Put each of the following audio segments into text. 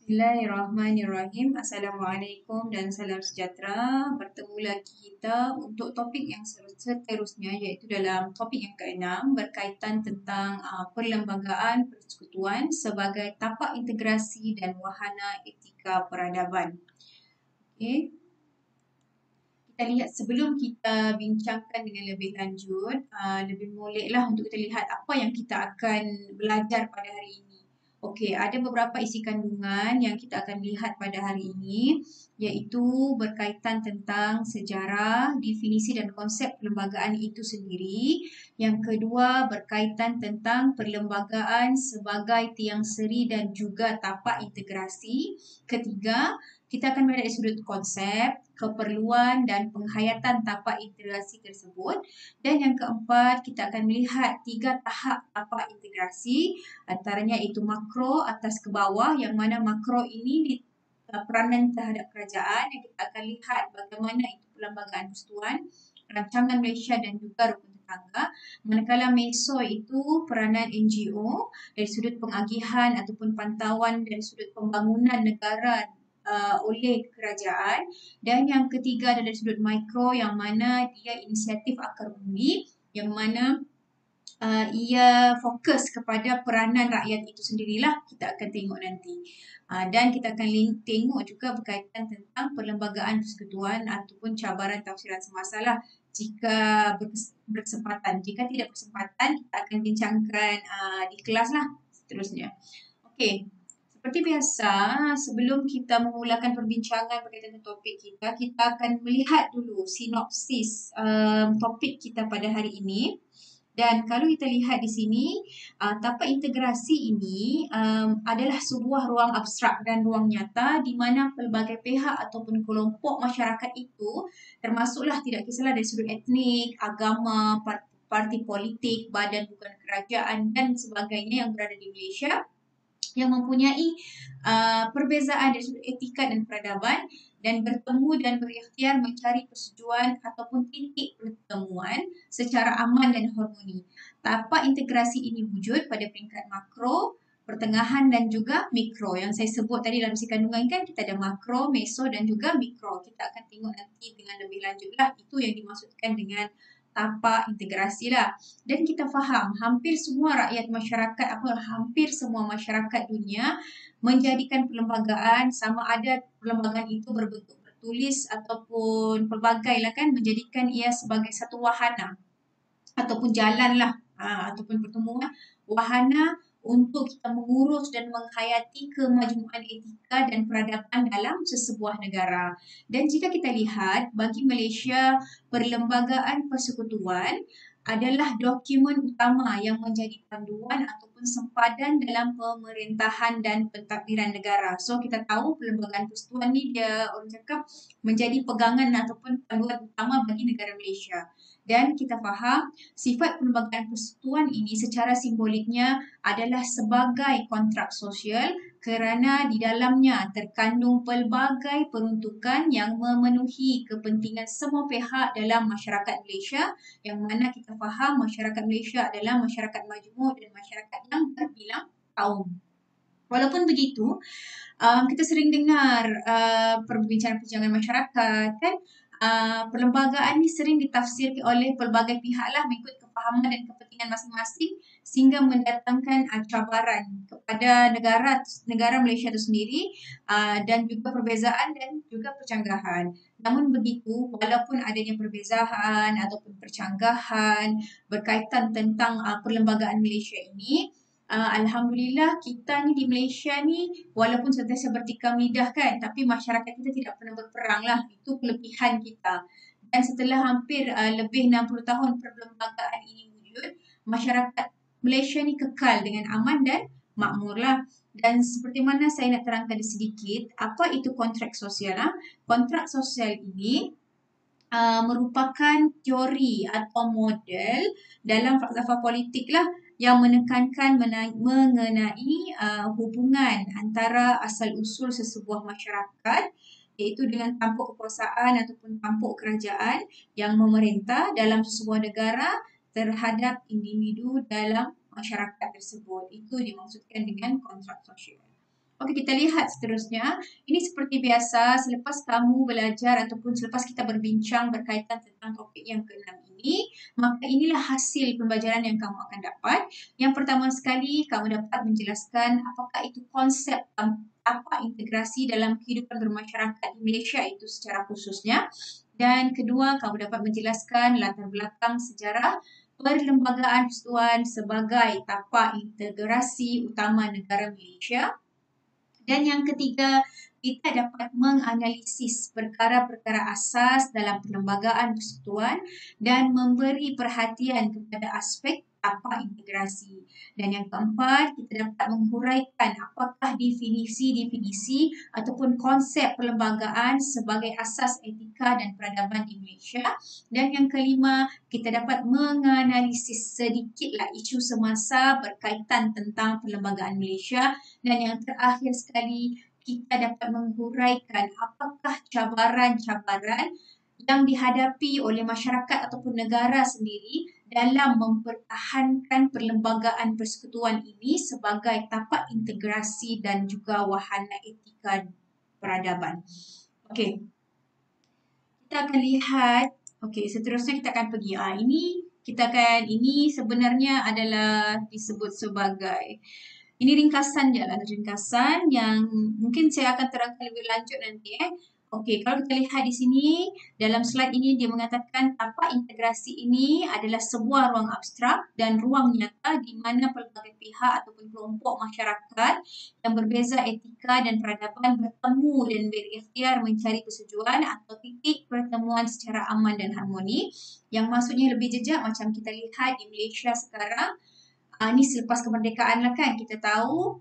Bismillahirrahmanirrahim. Assalamualaikum dan salam sejahtera. Bertemu lagi kita untuk topik yang seterusnya iaitu dalam topik yang keenam berkaitan tentang perlembagaan persekutuan sebagai tapak integrasi dan wahana etika peradaban. Okey. Kita lihat sebelum kita bincangkan dengan lebih lanjut, lebih moleklah untuk kita lihat apa yang kita akan belajar pada hari ini. Okey, ada beberapa isi kandungan yang kita akan lihat pada hari ini, iaitu berkaitan tentang sejarah, definisi dan konsep perlembagaan itu sendiri. Yang kedua, berkaitan tentang perlembagaan sebagai tiang seri dan juga tapak integrasi. Ketiga, kita akan melihat dari sudut konsep, keperluan dan penghayatan tapak integrasi tersebut. Dan yang keempat, kita akan melihat 3 tahap tapak integrasi, antaranya itu makro atas ke bawah, yang mana makro ini peranan terhadap kerajaan, yang kita akan lihat bagaimana itu perlembagaan persekutuan, rancangan Malaysia dan juga rukun tetangga. Manakala meso itu peranan NGO dari sudut pengagihan ataupun pantauan dari sudut pembangunan negara oleh kerajaan. Dan yang ketiga adalah dari sudut mikro, yang mana dia inisiatif akar undi, yang mana ia fokus kepada peranan rakyat itu sendirilah, kita akan tengok nanti. Dan kita akan tengok juga berkaitan tentang perlembagaan persekutuan ataupun cabaran tafsiran semasa lah jika berkesempatan. Jika tidak berkesempatan, kita akan bincangkan di kelas lah seterusnya. Okey. Seperti biasa, sebelum kita memulakan perbincangan berkaitan dengan topik kita, kita akan melihat dulu sinopsis topik kita pada hari ini. Dan kalau kita lihat di sini, tapak integrasi ini adalah sebuah ruang abstrak dan ruang nyata di mana pelbagai pihak ataupun kelompok masyarakat itu, termasuklah tidak kisahlah dari sudut etnik, agama, parti politik, badan bukan kerajaan dan sebagainya yang berada di Malaysia, yang mempunyai perbezaan dari sudut etika dan peradaban dan bertemu dan berikhtiar mencari persetujuan ataupun titik pertemuan secara aman dan harmoni. Tapak integrasi ini wujud pada peringkat makro, pertengahan dan juga mikro. Yang saya sebut tadi dalam isi kandungan kan kita ada makro, meso dan juga mikro. Kita akan tengok nanti dengan lebih lanjut lah. Itu yang dimaksudkan dengan tapak integrasi lah. Dan kita faham hampir semua rakyat masyarakat hampir semua masyarakat dunia menjadikan perlembagaan, sama ada perlembagaan itu berbentuk tertulis ataupun pelbagai lah kan, menjadikan ia sebagai satu wahana ataupun jalan lah ataupun pertemuan wahana untuk kita mengurus dan menghayati kemajuan etika dan peradaban dalam sesebuah negara. Dan jika kita lihat, bagi Malaysia, perlembagaan persekutuan adalah dokumen utama yang menjadi panduan ataupun sempadan dalam pemerintahan dan pentadbiran negara. So kita tahu perlembagaan persekutuan ni dia orang cakap menjadi pegangan ataupun panduan utama bagi negara Malaysia. Dan kita faham sifat perlembagaan persekutuan ini secara simboliknya adalah sebagai kontrak sosial kerana di dalamnya terkandung pelbagai peruntukan yang memenuhi kepentingan semua pihak dalam masyarakat Malaysia, yang mana kita faham masyarakat Malaysia adalah masyarakat majmuk dan masyarakat yang berbilang kaum. Walaupun begitu, kita sering dengar perbincangan-perbincangan masyarakat kan, perlembagaan ni sering ditafsirkan oleh pelbagai pihak lah mengikut kefahaman dan kepentingan masing-masing sehingga mendatangkan cabaran kepada negara Malaysia itu sendiri dan juga perbezaan dan juga percanggahan. Namun begitu, walaupun adanya perbezaan ataupun percanggahan berkaitan tentang perlembagaan Malaysia ini, Alhamdulillah kita ni di Malaysia ni walaupun sentiasa bertikam lidah kan, tapi masyarakat kita tidak pernah berperang lah. Itu kelebihan kita. Dan setelah hampir lebih 60 tahun perlembagaan ini wujud, masyarakat Malaysia ni kekal dengan aman dan makmur lah. Dan seperti mana saya nak terangkan sedikit, apa itu kontrak sosial? Kontrak sosial ini merupakan teori atau model dalam falsafah politik lah yang menekankan mengenai hubungan antara asal-usul sesebuah masyarakat, iaitu dengan tampuk kekuasaan ataupun tampuk kerajaan yang memerintah dalam sesebuah negara terhadap individu dalam masyarakat tersebut. Itu dimaksudkan dengan kontrak sosial. Okey, kita lihat seterusnya. Ini seperti biasa, selepas kamu belajar ataupun selepas kita berbincang berkaitan tentang topik yang ke-6 ini, maka inilah hasil pembelajaran yang kamu akan dapat. Yang pertama sekali, kamu dapat menjelaskan apakah itu konsep apa integrasi dalam kehidupan bermasyarakat di Malaysia itu secara khususnya. Dan kedua, kamu dapat menjelaskan latar belakang sejarah Perlembagaan Persekutuan sebagai tapak integrasi utama negara Malaysia. Dan yang ketiga, kita dapat menganalisis perkara-perkara asas dalam perlembagaan persekutuan dan memberi perhatian kepada aspek apa integrasi. Dan yang keempat, kita dapat menghuraikan apakah definisi-definisi ataupun konsep perlembagaan sebagai asas etika dan peradaban di Malaysia. Dan yang kelima, kita dapat menganalisis sedikitlah isu semasa berkaitan tentang perlembagaan Malaysia. Dan yang terakhir sekali, kita dapat menghuraikan apakah cabaran-cabaran yang dihadapi oleh masyarakat ataupun negara sendiri dalam mempertahankan perlembagaan persekutuan ini sebagai tapak integrasi dan juga wahana etika peradaban. Okey. Kita akan lihat, seterusnya kita akan pergi. Ini sebenarnya adalah disebut sebagai ringkasan je lah, ringkasan yang mungkin saya akan terangkan lebih lanjut nanti. Kalau kita lihat di sini, dalam slide ini dia mengatakan tapak integrasi ini adalah sebuah ruang abstrak dan ruang nyata di mana pelbagai pihak ataupun kelompok masyarakat yang berbeza etika dan peradaban bertemu dan berikhtiar mencari persetujuan atau titik pertemuan secara aman dan harmoni. Yang maksudnya lebih jejak macam kita lihat di Malaysia sekarang. Ini selepas kemerdekaan lah kan, kita tahu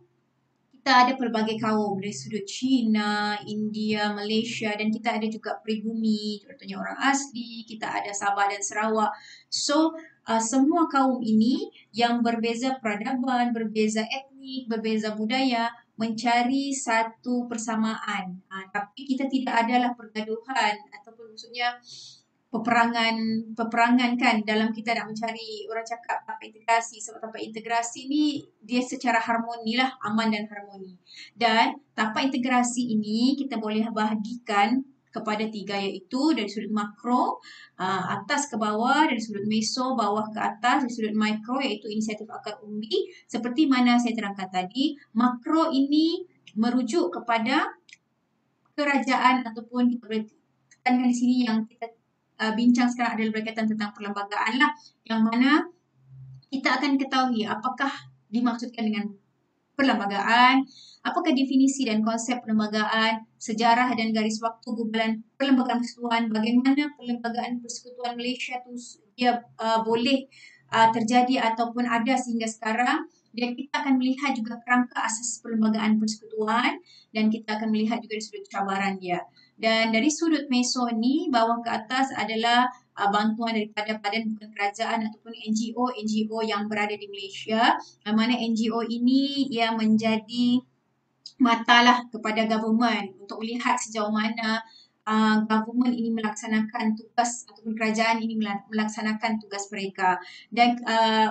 kita ada pelbagai kaum dari sudut China, India, Malaysia dan kita ada juga pribumi, contohnya orang asli, kita ada Sabah dan Sarawak. So, semua kaum ini yang berbeza peradaban, berbeza etnik, berbeza budaya, mencari satu persamaan. Tapi kita tidak adalah pergaduhan ataupun maksudnya peperangan kan dalam kita nak mencari orang cakap tapak integrasi. Sebab tapak integrasi ni dia secara harmoni lah, aman dan harmoni. Dan tapak integrasi ini kita boleh bahagikan kepada 3 iaitu dari sudut makro, atas ke bawah, dari sudut meso, bawah ke atas, dari sudut mikro iaitu inisiatif akar umbi. Seperti mana saya terangkan tadi, makro ini merujuk kepada kerajaan ataupun kita boleh tekankan di sini yang kita bincang sekarang adalah berkaitan tentang perlembagaan lah, yang mana kita akan ketahui apakah dimaksudkan dengan perlembagaan, apakah definisi dan konsep perlembagaan, sejarah dan garis waktu gubalan perlembagaan persekutuan, bagaimana perlembagaan persekutuan Malaysia tu dia boleh terjadi ataupun ada sehingga sekarang. Dan kita akan melihat juga kerangka asas perlembagaan persekutuan dan kita akan melihat juga dari sudut cabaran dia. Dan dari sudut meso ni, bawah ke atas adalah bantuan daripada badan bukan kerajaan ataupun NGO yang berada di Malaysia. Mana NGO ini ia menjadi matalah kepada government untuk melihat sejauh mana government ini melaksanakan tugas ataupun kerajaan ini melaksanakan tugas mereka. Dan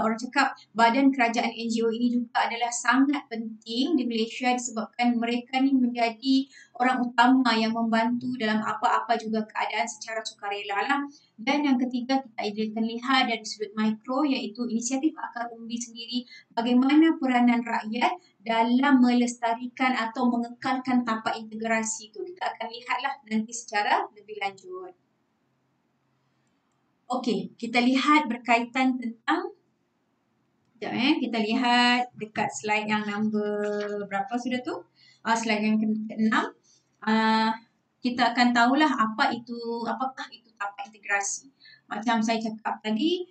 orang cakap badan kerajaan NGO ini juga adalah sangat penting di Malaysia disebabkan mereka ni menjadi orang utama yang membantu dalam apa-apa juga keadaan secara sukarela lah. Dan yang ketiga kita akan lihat dari sudut mikro iaitu inisiatif akar umbi sendiri, bagaimana peranan rakyat dalam melestarikan atau mengekalkan tapak integrasi itu. Kita akan lihatlah nanti secara lebih lanjut. Kita lihat berkaitan tentang kita lihat dekat slide yang number berapa sudah tu? Slide yang ke-6. Kita akan tahulah apakah itu tapak integrasi. Macam saya cakap tadi,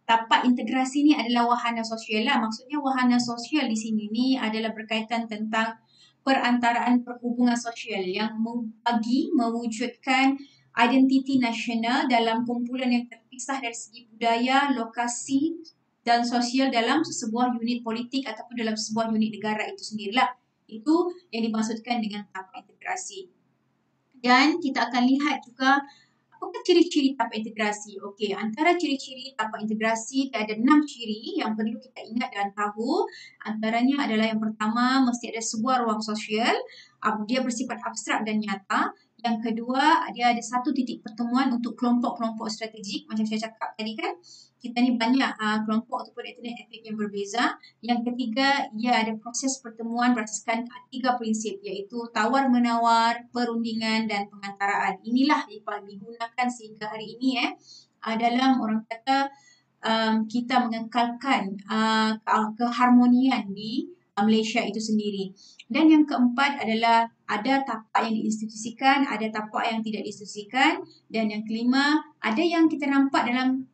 tapak integrasi ni adalah wahana sosial lah. Maksudnya wahana sosial di sini ni adalah berkaitan tentang perantaraan perhubungan sosial yang mewujudkan identiti nasional dalam kumpulan yang terpisah dari segi budaya, lokasi dan sosial dalam sebuah unit politik ataupun dalam sebuah unit negara itu sendirilah. Itu yang dimaksudkan dengan tapak integrasi. Dan kita akan lihat juga apa apakah ciri-ciri tapak integrasi? Okey, antara ciri-ciri tapak integrasi ada 6 ciri yang perlu kita ingat dan tahu. Antaranya adalah yang pertama, mesti ada sebuah ruang sosial. Dia bersifat abstrak dan nyata. Yang kedua, dia ada satu titik pertemuan untuk kelompok-kelompok strategik. Macam saya cakap tadi kan, kita ni banyak kelompok ataupun etnik yang berbeza. Yang ketiga, ia ada proses pertemuan berasaskan 3 prinsip iaitu tawar-menawar, perundingan dan pengantaraan. Inilah yang digunakan sehingga hari ini dalam orang kata kita mengekalkan keharmonian di Malaysia itu sendiri. Dan yang keempat adalah ada tapak yang diinstitusikan, ada tapak yang tidak diinstitusikan. Dan yang kelima, ada yang kita nampak dalam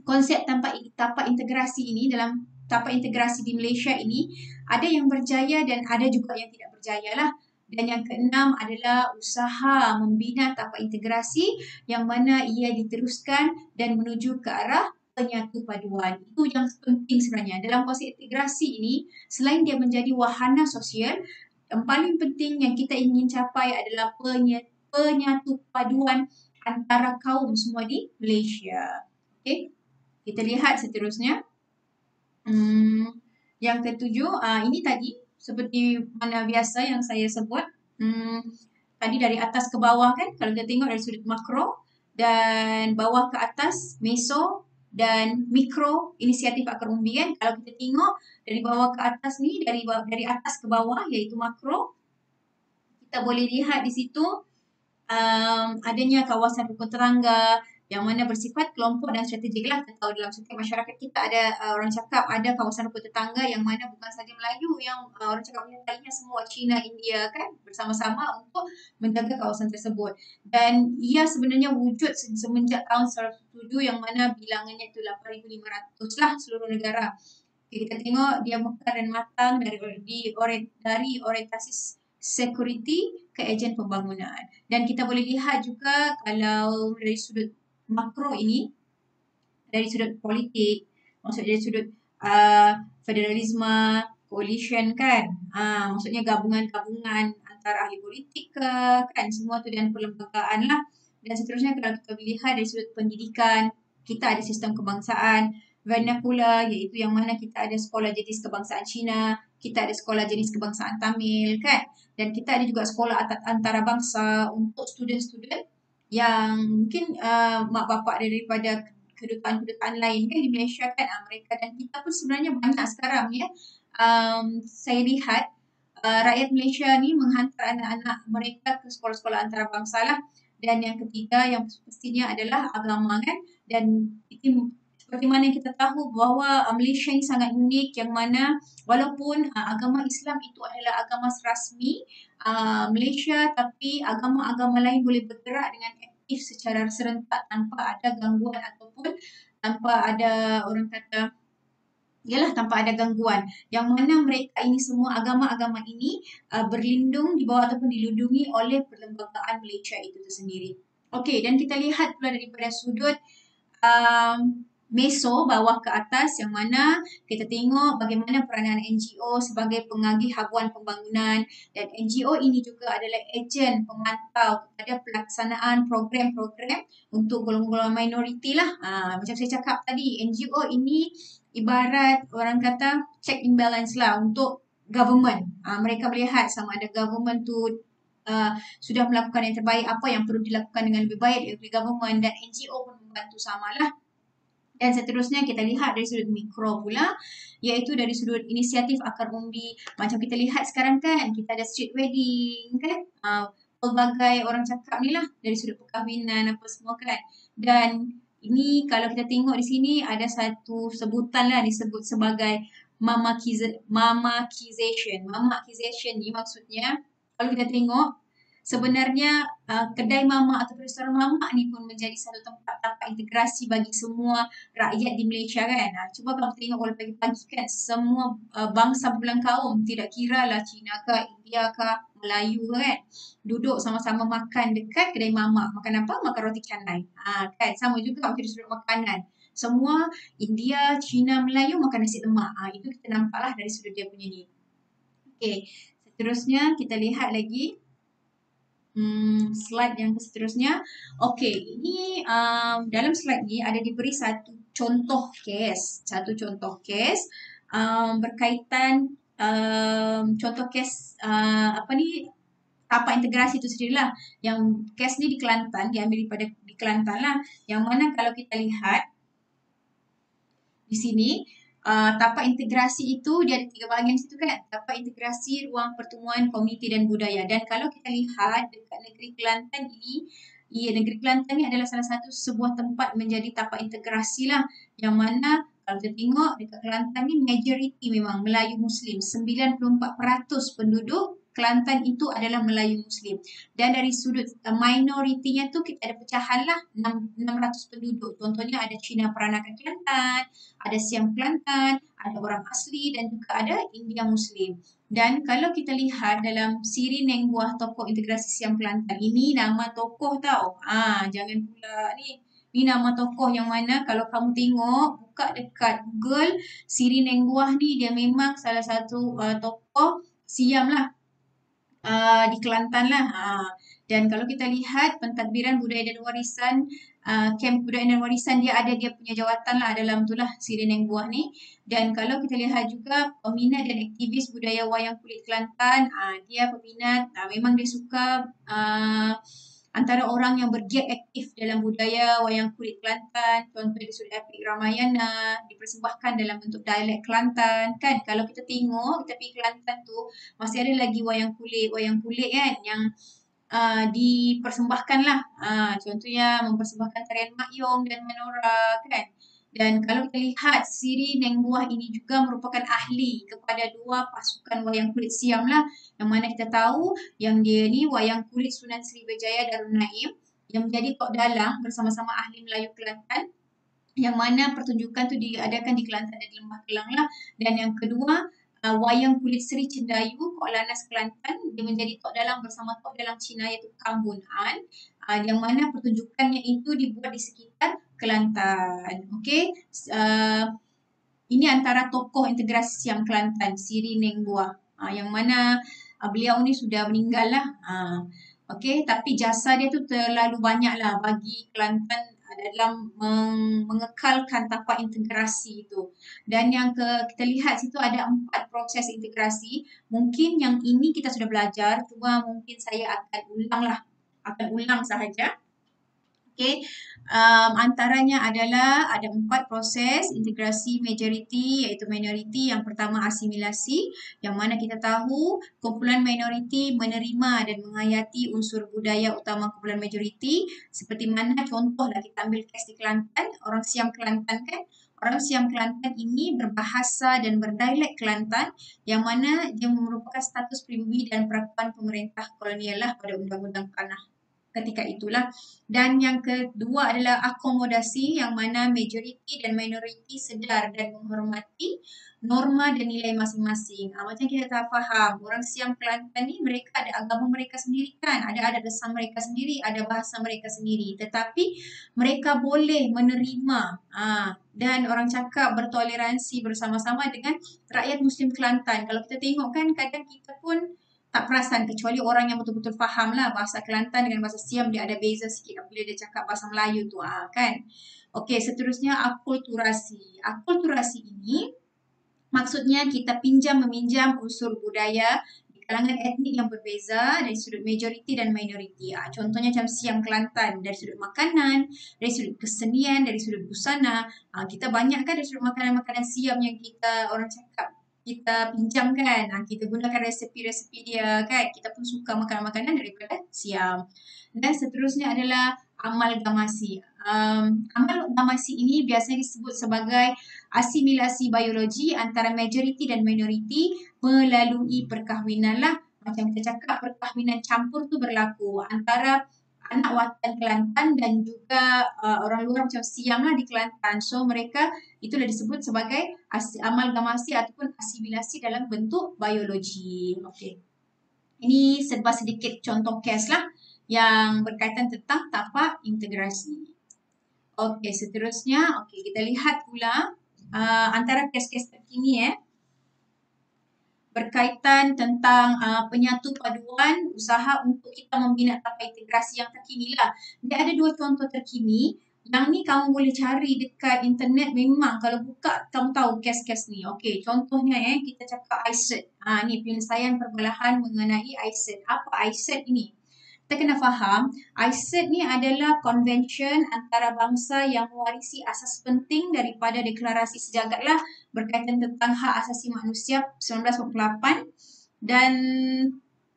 konsep tapak integrasi ini, dalam tapak integrasi di Malaysia ini, ada yang berjaya dan ada juga yang tidak berjaya lah. Dan yang keenam adalah usaha membina tapak integrasi yang mana ia diteruskan dan menuju ke arah penyatu paduan. Itu yang penting sebenarnya. Dalam konsep integrasi ini, selain dia menjadi wahana sosial, yang paling penting yang kita ingin capai adalah penyatu paduan antara kaum semua di Malaysia. Okey, kita lihat seterusnya. Yang ketujuh, ini tadi seperti mana biasa yang saya sebut. Tadi dari atas ke bawah kan, kalau kita tengok dari sudut makro dan bawah ke atas, meso dan mikro inisiatif akar umbi kan. Kalau kita tengok dari bawah ke atas ni, dari atas ke bawah iaitu makro, kita boleh lihat di situ adanya kawasan rukun tetangga yang mana bersifat kelompok dan strategik lah. Kita tahu dalam setiap masyarakat kita ada orang cakap ada kawasan rukun tetangga yang mana bukan sahaja Melayu, yang orang cakap lainnya semua Cina, India kan bersama-sama untuk menjaga kawasan tersebut. Dan ia sebenarnya wujud semenjak tahun 1907 yang mana bilangannya itu 8,500 lah seluruh negara. Kita tengok dia mekar dan matang dari orientasi security ke ejen pembangunan. Dan kita boleh lihat juga kalau dari sudut makro ini, dari sudut politik, maksudnya dari sudut federalisme, coalition kan, maksudnya gabungan-gabungan antara ahli politik ke, kan, semua tu dan perlembagaan lah. Dan seterusnya kalau kita lihat dari sudut pendidikan, kita ada sistem kebangsaan, vernacular iaitu yang mana kita ada sekolah jenis kebangsaan Cina, kita ada sekolah jenis kebangsaan Tamil kan, dan kita ada juga sekolah antarabangsa untuk student-student yang mungkin mak bapak daripada kedutaan-kedutaan lain kan di Malaysia kan, mereka dan kita pun sebenarnya banyak sekarang ya. Saya lihat rakyat Malaysia ni menghantar anak-anak mereka ke sekolah-sekolah antarabangsa lah. Dan yang ketiga yang pastinya adalah agama kan, dan itu seperti mana kita tahu bahawa Malaysia ini sangat unik yang mana walaupun agama Islam itu adalah agama rasmi Malaysia, tapi agama-agama lain boleh bergerak dengan aktif secara serentak tanpa ada gangguan ataupun tanpa ada orang kata tanpa ada gangguan, yang mana mereka ini semua agama-agama ini berlindung di bawah ataupun dilindungi oleh perlembagaan Malaysia itu sendiri. Okey, dan kita lihat pula daripada sudut meso bawah ke atas yang mana kita tengok bagaimana peranan NGO sebagai pengagih habuan pembangunan, dan NGO ini juga adalah ejen pemantau kepada pelaksanaan program-program untuk golongan-golongan minoriti lah. Macam saya cakap tadi, NGO ini ibarat orang kata check and balance lah untuk government. Mereka melihat sama ada government tu sudah melakukan yang terbaik, apa yang perlu dilakukan dengan lebih baik oleh government, dan NGO pun membantu samalah. Dan seterusnya kita lihat dari sudut mikro pula, iaitu dari sudut inisiatif akar umbi. Macam kita lihat sekarang kan, kita ada street wedding kan, pelbagai orang cakap ni lah dari sudut perkahwinan apa semua kan. Dan ini kalau kita tengok di sini ada satu sebutan lah disebut sebagai mamakization. Mamakization ni maksudnya kalau kita tengok sebenarnya kedai mamak atau restoran mamak ni pun menjadi satu tempat tapak integrasi bagi semua rakyat di Malaysia kan. Cuba kalau tengok kalau pagi-pagi kan semua bangsa berbelang kaum, tidak kira lah Cina ke, India ke, Melayu ke kan, duduk sama-sama makan dekat kedai mamak. Makan apa? Makan roti canai. Kan sama juga macam sudut makanan. Semua India, Cina, Melayu makan nasi lemak. Itu kita nampaklah dari sudut dia punya ni. Okey, seterusnya kita lihat lagi. Slide yang seterusnya. Okey, ini dalam slide ni ada diberi satu contoh kes berkaitan contoh kes apa ni, tapak integrasi itu sendirilah. Yang kes ni di Kelantan, diambil daripada di Kelantan lah. Yang mana kalau kita lihat di sini, tapak integrasi itu dia ada 3 bahagian situ kan. Tapak integrasi ruang pertemuan komuniti dan budaya. Dan kalau kita lihat dekat negeri Kelantan ini, negeri Kelantan ni adalah salah satu sebuah tempat menjadi tapak integrasi lah. Yang mana kalau kita tengok dekat Kelantan ni majoriti memang Melayu Muslim. 94% penduduk Kelantan itu adalah Melayu Muslim. Dan dari sudut minoritinya tu kita ada pecahan lah 600 penduduk. Contohnya ada Cina Peranakan Kelantan, ada Siam Kelantan, ada orang asli dan juga ada India Muslim. Dan kalau kita lihat dalam Siri Neng Buah tokoh integrasi Siam Kelantan, ini nama tokoh tau. Jangan pula ni. Ni nama tokoh yang mana kalau kamu tengok, buka dekat Google, Siri Neng Buah ni dia memang salah satu tokoh Siam lah. Di Kelantan lah. Dan kalau kita lihat pentadbiran budaya dan warisan, kem budaya dan warisan dia ada dia punya jawatan lah dalam tu lah Siri Neng Buah ni. Dan kalau kita lihat juga peminat dan aktivis budaya wayang kulit Kelantan, dia peminat, memang dia suka antara orang yang bergiat aktif dalam budaya wayang kulit Kelantan. Contoh di sudut epik Ramayana dipersembahkan dalam bentuk dialek Kelantan kan. Kalau kita tengok kita pergi Kelantan tu masih ada lagi wayang kulit kan yang dipersembahkan lah. Contohnya mempersembahkan tarian Mak Yong dan Manora kan. Dan kalau kita lihat Siri Neng Buah ini juga merupakan ahli kepada 2 pasukan wayang kulit Siam lah. Yang mana kita tahu yang dia ni wayang kulit Sunan Srivijaya Darul Naim yang menjadi tok dalang bersama-sama ahli Melayu Kelantan. Yang mana pertunjukan tu diadakan di Kelantan dan di Lembah Kelang lah. Dan yang kedua, wayang kulit Seri Cendayu Kok Lanas Kelantan, dia menjadi tok dalang bersama tok dalang Cina iaitu Kang Bun An, yang mana pertunjukannya itu dibuat di sekitar Kelantan. Okey, ini antara tokoh integrasi Siam Kelantan, Siri Neng Buah, yang mana beliau ni sudah meninggal lah. Okey, tapi jasa dia tu terlalu banyak lah bagi Kelantan dalam mengekalkan tapak integrasi itu. Dan yang kita lihat situ ada 4 proses integrasi. Mungkin yang ini kita sudah belajar, cuma mungkin saya akan ulang sahaja. Okey, antaranya adalah ada 4 proses integrasi majoriti iaitu minoriti. Yang pertama asimilasi, yang mana kita tahu kumpulan minoriti menerima dan menghayati unsur budaya utama kumpulan majoriti. Seperti mana contohlah kita ambil kes di Kelantan, orang Siam Kelantan kan. Orang Siam Kelantan ini berbahasa dan berdialek Kelantan yang mana dia merupakan status pribumi dan perakuan pemerintah kolonial lah pada Undang-Undang Tanah ketika itulah. Dan yang kedua adalah akomodasi yang mana majoriti dan minoriti sedar dan menghormati norma dan nilai masing-masing. Macam kita tak faham, orang Siam Kelantan ni mereka ada agama mereka sendiri kan, ada adat besar mereka sendiri, ada bahasa mereka sendiri. Tetapi mereka boleh menerima dan orang cakap bertoleransi bersama-sama dengan rakyat Muslim Kelantan. Kalau kita tengok kan kadang kita pun tak perasan kecuali orang yang betul-betul faham lah bahasa Kelantan dengan bahasa Siam dia ada beza sikit bila dia cakap bahasa Melayu tu kan. Okey, seterusnya akulturasi. Akulturasi ini maksudnya kita meminjam unsur budaya di kalangan etnik yang berbeza dari sudut majoriti dan minoriti. Contohnya macam Siam Kelantan dari sudut makanan, dari sudut kesenian, dari sudut busana. Kita banyak kan dari sudut makanan-makanan Siam yang kita orang cakap kita pinjam kan, kita gunakan resepi-resepi dia kan, kita pun suka makanan-makanan daripada Siam. Dan seterusnya adalah amalgamasi. Amalgamasi ini biasanya disebut sebagai asimilasi biologi antara majoriti dan minoriti melalui perkahwinan lah. Macam kita cakap perkahwinan campur tu berlaku antara anak watan Kelantan dan juga orang luar macam Siam lah di Kelantan. So mereka itulah disebut sebagai amalgamasi ataupun asimilasi dalam bentuk biologi. Okey. Ini serba sedikit contoh kes lah yang berkaitan tentang tapak integrasi. Okey, seterusnya kita lihat pula antara kes-kes terkini berkaitan tentang penyatu paduan usaha untuk kita membina tapai integrasi yang terkini lah. Dia ada dua contoh terkini. Yang ni kamu boleh cari dekat internet, memang kalau buka kamu tahu kes-kes ni. Okey, contohnya kita cakap ICET. Ni penyelesaian perbelahan mengenai ICET. Apa ICET ini? Kita kena faham, ICET ni adalah convention antarabangsa yang mewarisi asas penting daripada deklarasi sejagat lah berkaitan tentang hak asasi manusia 1948, dan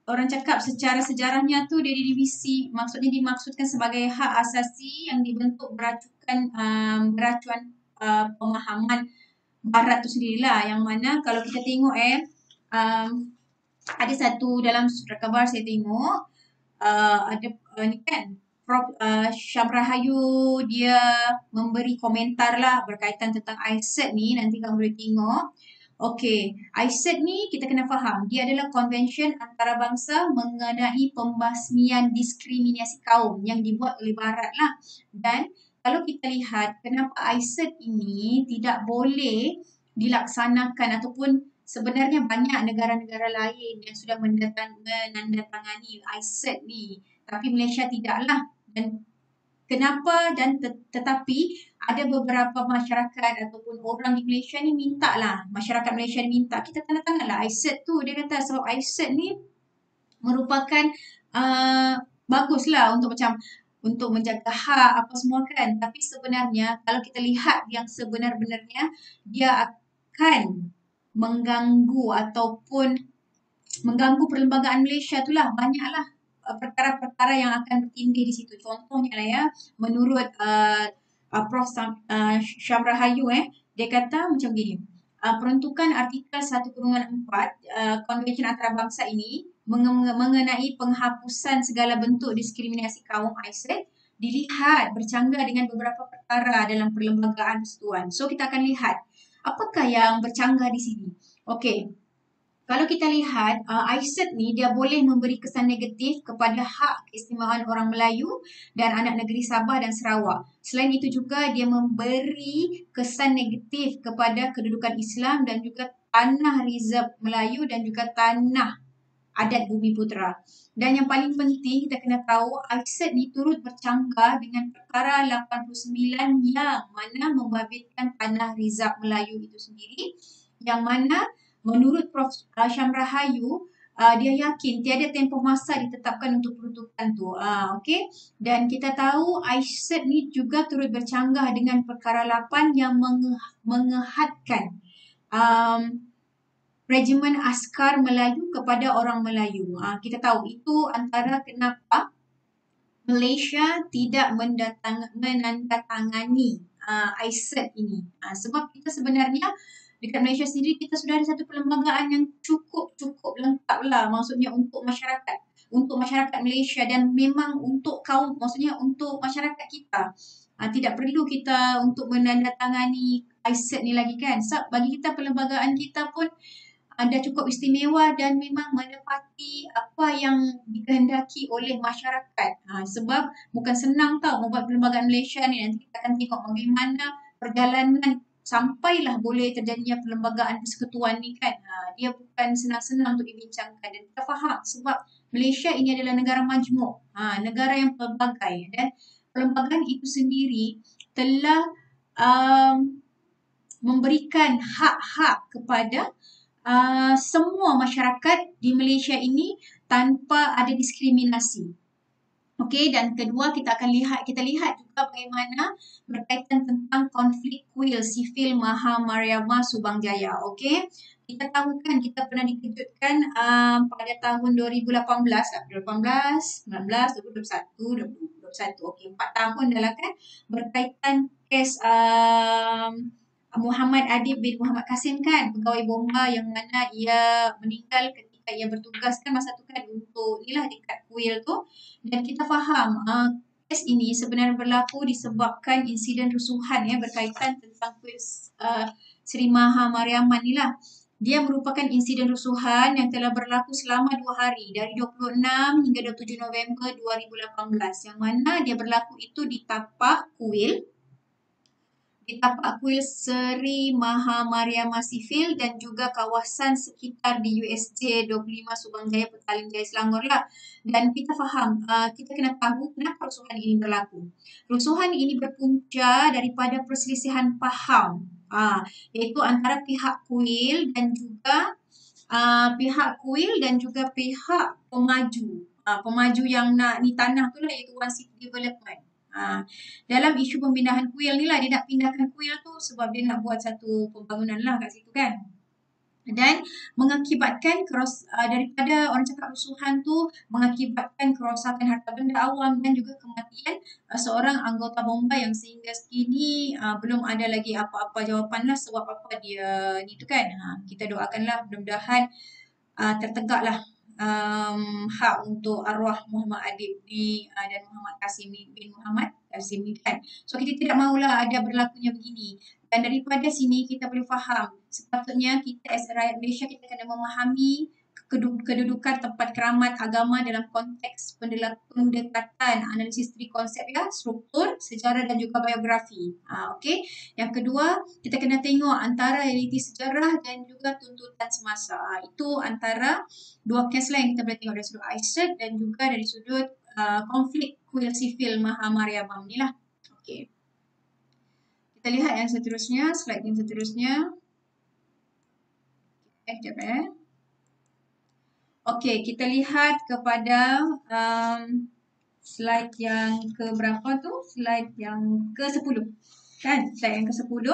orang cakap secara sejarahnya tu dia divisi, maksudnya dimaksudkan sebagai hak asasi yang dibentuk beracuan pemahaman barat tu sendirilah, yang mana kalau kita tengok ada satu dalam surat khabar saya tengok ada ni kan Prof Syam Rahayu dia memberi komentar lah berkaitan tentang ICET ni, nanti kamu boleh tengok. Okey, ICET ni kita kena faham, dia adalah konvensyen antarabangsa mengenai pembasmian diskriminasi kaum yang dibuat oleh Barat lah. Dan kalau kita lihat kenapa ICET ini tidak boleh dilaksanakan, ataupun sebenarnya banyak negara-negara lain yang sudah menandatangani ICET ni, tapi Malaysia tidaklah. Dan kenapa dan tetapi ada beberapa masyarakat ataupun orang di Malaysia ni minta lah, masyarakat Malaysia ni minta kita tanda tangan lah ICET tu. Dia kata sebab ICET ni merupakan baguslah untuk macam untuk menjaga hak apa semua kan. Tapi sebenarnya kalau kita lihat yang sebenar-benarnya, dia akan mengganggu ataupun mengganggu perlembagaan Malaysia tu lah. Banyaklah perkara-perkara yang akan bertindih di situ. Contohnya lah ya, menurut Prof Syam Rahayu dia kata macam gini. Peruntukan artikel 1/4 Konvensyen Antarabangsa ini mengenai penghapusan segala bentuk diskriminasi kaum ICET dilihat bercanggah dengan beberapa perkara dalam perlembagaan persekutuan. So kita akan lihat apakah yang bercanggah di sini. Okey. Kalau kita lihat, ICET ni dia boleh memberi kesan negatif kepada hak keistimewaan orang Melayu dan anak negeri Sabah dan Sarawak. Selain itu juga dia memberi kesan negatif kepada kedudukan Islam dan juga tanah reserve Melayu dan juga tanah adat Bumi Putera. Dan yang paling penting kita kena tahu, ICET ni turut bercanggah dengan perkara 89 yang mana membabitkan tanah reserve Melayu itu sendiri, yang mana menurut Prof Syam Rahayu, dia yakin tiada tempoh masa ditetapkan untuk peruntukan tu. Okey. Dan kita tahu ICET ni juga turut bercanggah dengan perkara 8 yang mengehadkan Regimen Askar Melayu kepada orang Melayu. Kita tahu itu antara kenapa Malaysia tidak menandatangani ICET ini. Sebab kita sebenarnya dekat Malaysia sendiri kita sudah ada satu perlembagaan yang cukup lengkap lah, maksudnya untuk masyarakat Malaysia, dan memang untuk kaum, maksudnya untuk masyarakat kita. Tidak perlu kita untuk menandatangani ICET ni lagi kan. Sebab bagi kita perlembagaan kita pun dah cukup istimewa dan memang menepati apa yang dikehendaki oleh masyarakat. Sebab bukan senang tau membuat perlembagaan Malaysia ni. Nanti kita akan tengok bagaimana perjalanan sampailah boleh terjadinya perlembagaan persekutuan ni kan. Dia bukan senang-senang untuk dibincangkan, dan kita faham sebab Malaysia ini adalah negara majmuk, negara yang pelbagai, dan perlembagaan itu sendiri telah memberikan hak-hak kepada semua masyarakat di Malaysia ini tanpa ada diskriminasi. Okey, dan kedua kita lihat juga bagaimana berkaitan tentang konflik kuil sivil Maha Mariamah Subang Jaya. Okey, kita tahu kan kita pernah dikejutkan pada tahun 2018, 19, 2021, 2021. Okey, 4 tahun dah lah kan, berkaitan kes Muhammad Adib bin Muhammad Kasim kan, pegawai bomba yang mana ia meninggal ketika ia bertugas kan masa tu kan untuk inilah dekat kuil tu. Dan kita faham kes ini sebenarnya berlaku disebabkan insiden rusuhan berkaitan tentang kuil Seri Maha Mariamah ni lah. Dia merupakan insiden rusuhan yang telah berlaku selama 2 hari dari 26 hingga 27 November 2018, yang mana dia berlaku itu di tapak kuil tapak kuil Seri Mahamariamman Sivil dan juga kawasan sekitar di USJ 25 Subang Jaya, Petaling Jaya, Selangor lah. Dan kita faham, kita kena tahu kenapa rusuhan ini berlaku. Rusuhan ini berpunca daripada perselisihan faham, iaitu antara pihak kuil dan juga pihak pemaju. Pemaju yang nak ni tanah tu lah, iaitu One City Development. Dalam isu pemindahan kuil ni lah, dia nak pindahkan kuil tu sebab dia nak buat satu pembangunan lah kat situ kan. Dan mengakibatkan daripada orang cakap rusuhan tu mengakibatkan kerosakan harta benda awam dan juga kematian seorang anggota bomba yang sehingga kini belum ada lagi apa-apa jawapan lah sebab apa dia ni tu kan. Kita doakanlah mudah-mudahan tertegaklah hak untuk arwah Muhammad Adib ni dan Muhammad Kasim bin Muhammad Kasim ni kan. So kita tidak maulah ada berlakunya begini. Dan daripada sini kita boleh faham sepatutnya kita as rakyat Malaysia kita kena memahami kedudukan tempat keramat agama dalam konteks pendekatan analisis tri konsep ya, struktur, sejarah dan juga biografi. Okey. Yang kedua, kita kena tengok antara realiti sejarah dan juga tuntutan semasa. Itu antara dua kes lah yang kita boleh tengok dari sudut ISET dan juga dari sudut konflik kuil sivil Mahamariamman ni lah. Okey. Kita lihat yang seterusnya, slide yang seterusnya. Sekejap. Okey, kita lihat kepada slide yang ke berapa tu? Slide yang ke-10. Kan? Slide yang ke-10.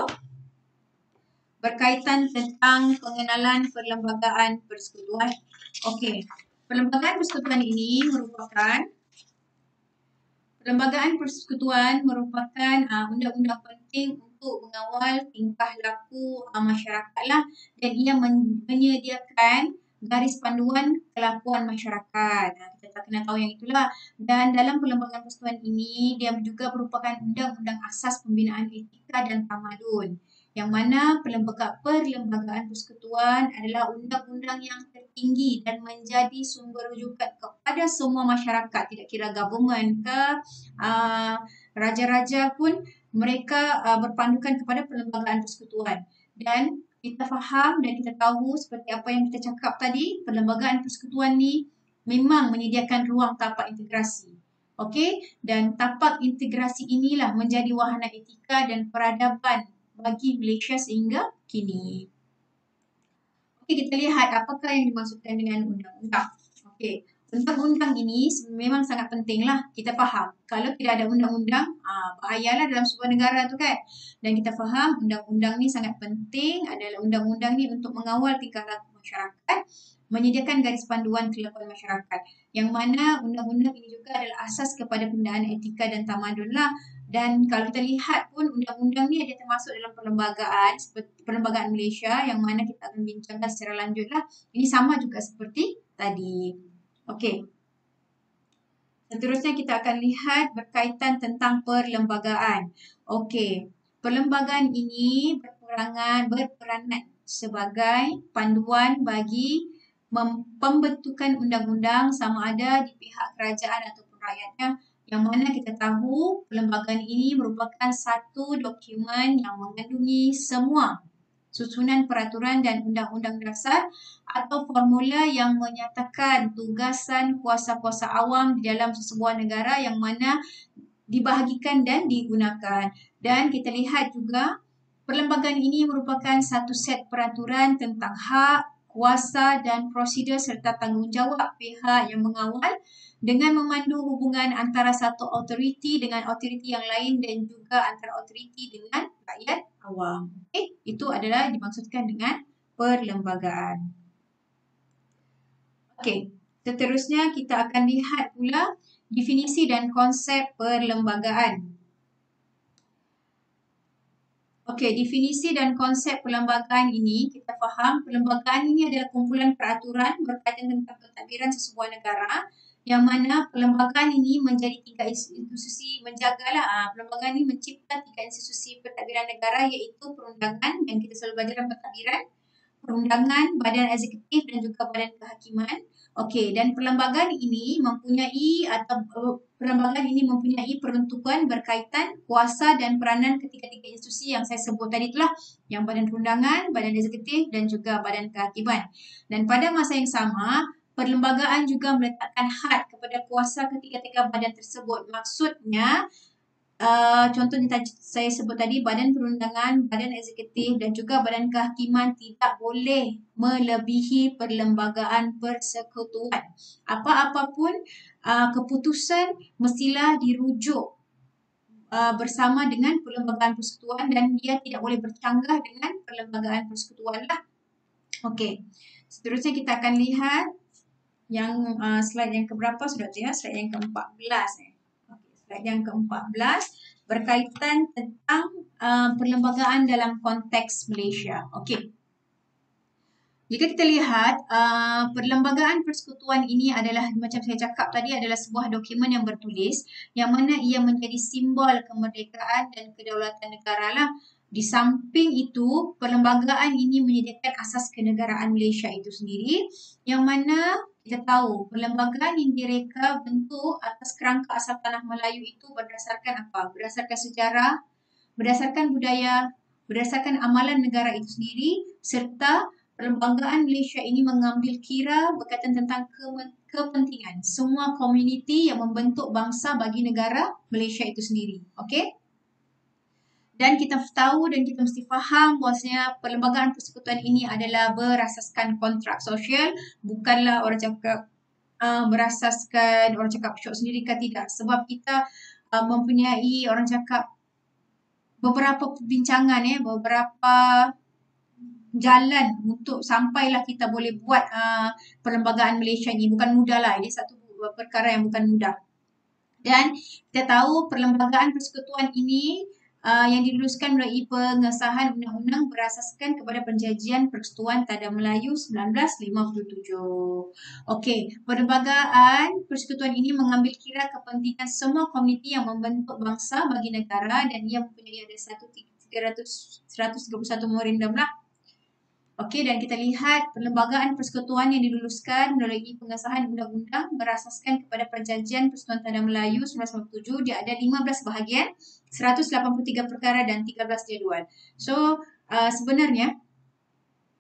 Berkaitan tentang pengenalan perlembagaan persekutuan. Okey. Perlembagaan persekutuan ini merupakan undang-undang penting untuk mengawal tingkah laku masyarakat lah, dan ia menyediakan garis panduan kelakuan masyarakat. Kita kena tahu yang itulah. Dan dalam perlembagaan persekutuan ini, dia juga merupakan undang-undang asas pembinaan etika dan tamadun. Yang mana perlembagaan persekutuan adalah undang-undang yang tertinggi dan menjadi sumber rujukan kepada semua masyarakat, tidak kira government ke, raja-raja pun mereka berpandukan kepada perlembagaan persekutuan. Dan kita faham dan kita tahu seperti apa yang kita cakap tadi, perlembagaan persekutuan ni memang menyediakan ruang tapak integrasi. Okey, dan tapak integrasi inilah menjadi wahana etika dan peradaban bagi Malaysia sehingga kini. Okey, kita lihat apakah yang dimaksudkan dengan undang-undang. Okey, undang-undang ini memang sangat penting lah. Kita faham, kalau tidak ada undang-undang, bahayalah dalam sebuah negara tu kan. Dan kita faham undang-undang ni sangat penting, adalah undang-undang ni untuk mengawal tingkah laku masyarakat, menyediakan garis panduan kelakuan masyarakat. Yang mana undang-undang ini juga adalah asas kepada pembinaan etika dan tamadun lah. Dan kalau kita lihat pun undang-undang ni ada termasuk dalam perlembagaan seperti perlembagaan Malaysia yang mana kita akan bincangkan secara lanjut lah. Ini sama juga seperti tadi. Okey. Seterusnya kita akan lihat berkaitan tentang perlembagaan. Okey. Perlembagaan ini berperanan sebagai panduan bagi pembentukan undang-undang sama ada di pihak kerajaan ataupun rakyatnya, yang mana kita tahu perlembagaan ini merupakan satu dokumen yang mengandungi semua susunan peraturan dan undang-undang dasar atau formula yang menyatakan tugasan kuasa-kuasa awam di dalam sesebuah negara yang mana dibahagikan dan digunakan. Dan kita lihat juga perlembagaan ini merupakan satu set peraturan tentang hak, kuasa dan prosedur serta tanggungjawab pihak yang mengawal dengan memandu hubungan antara satu autoriti dengan autoriti yang lain dan juga antara autoriti dengan rakyat awam. Okey, itu adalah dimaksudkan dengan perlembagaan. Okey, seterusnya kita akan lihat pula definisi dan konsep perlembagaan. Okey, definisi dan konsep perlembagaan ini, kita faham perlembagaan ini adalah kumpulan peraturan berkaitan tentang pentadbiran sesebuah negara, yang mana perlembagaan ini menjadi tiga institusi menjagalah. Perlembagaan ini mencipta tiga institusi pentadbiran negara, iaitu perundangan yang kita selalu belajar dalam pentadbiran, perundangan, badan eksekutif dan juga badan kehakiman. Okey, dan perlembagaan ini mempunyai peruntukan berkaitan kuasa dan peranan ketiga-tiga institusi yang saya sebut tadi itulah, yang badan perundangan, badan eksekutif dan juga badan kehakiman. Dan pada masa yang sama, perlembagaan juga meletakkan had kepada kuasa ketiga-tiga badan tersebut. Maksudnya, contoh yang saya sebut tadi, badan perundangan, badan eksekutif dan juga badan kehakiman tidak boleh melebihi perlembagaan persekutuan. Apa-apa pun keputusan mestilah dirujuk bersama dengan perlembagaan persekutuan dan dia tidak boleh bercanggah dengan perlembagaan persekutuan lah. Okey, seterusnya kita akan lihat yang slide yang keberapa sudah tu ya, slide yang ke-14. Slide yang ke-14 berkaitan tentang perlembagaan dalam konteks Malaysia. Okey. Jika kita lihat, perlembagaan persekutuan ini adalah, macam saya cakap tadi, adalah sebuah dokumen yang bertulis yang mana ia menjadi simbol kemerdekaan dan kedaulatan negara lah. Di samping itu, perlembagaan ini menyediakan asas kenegaraan Malaysia itu sendiri yang mana kita tahu perlembagaan yang direka bentuk atas kerangka asal tanah Melayu itu berdasarkan apa? Berdasarkan sejarah, berdasarkan budaya, berdasarkan amalan negara itu sendiri serta perlembagaan Malaysia ini mengambil kira berkaitan tentang kepentingan semua komuniti yang membentuk bangsa bagi negara Malaysia itu sendiri. Okey? Dan kita tahu dan kita mesti faham bahawasanya perlembagaan persekutuan ini adalah berasaskan kontrak sosial, bukanlah orang cakap berasaskan orang cakap syok sendiri ke tidak. Sebab kita mempunyai orang cakap beberapa perbincangan beberapa jalan untuk sampailah kita boleh buat perlembagaan Malaysia ni. Bukan mudah lah, ini satu perkara yang bukan mudah. Dan kita tahu perlembagaan persekutuan ini yang diluluskan melalui pengesahan undang-undang berasaskan kepada Perjanjian Persekutuan Tadang Melayu 1957. Okey, perlembagaan persekutuan ini mengambil kira kepentingan semua komuniti yang membentuk bangsa bagi negara dan ia mempunyai ada 131 memorandum lah. Okey, dan kita lihat perlembagaan persekutuan yang diluluskan melalui pengesahan undang-undang berasaskan kepada Perjanjian Persekutuan Tanah Melayu 1997. Dia ada 15 bahagian, 183 perkara dan 13 jadual. So, sebenarnya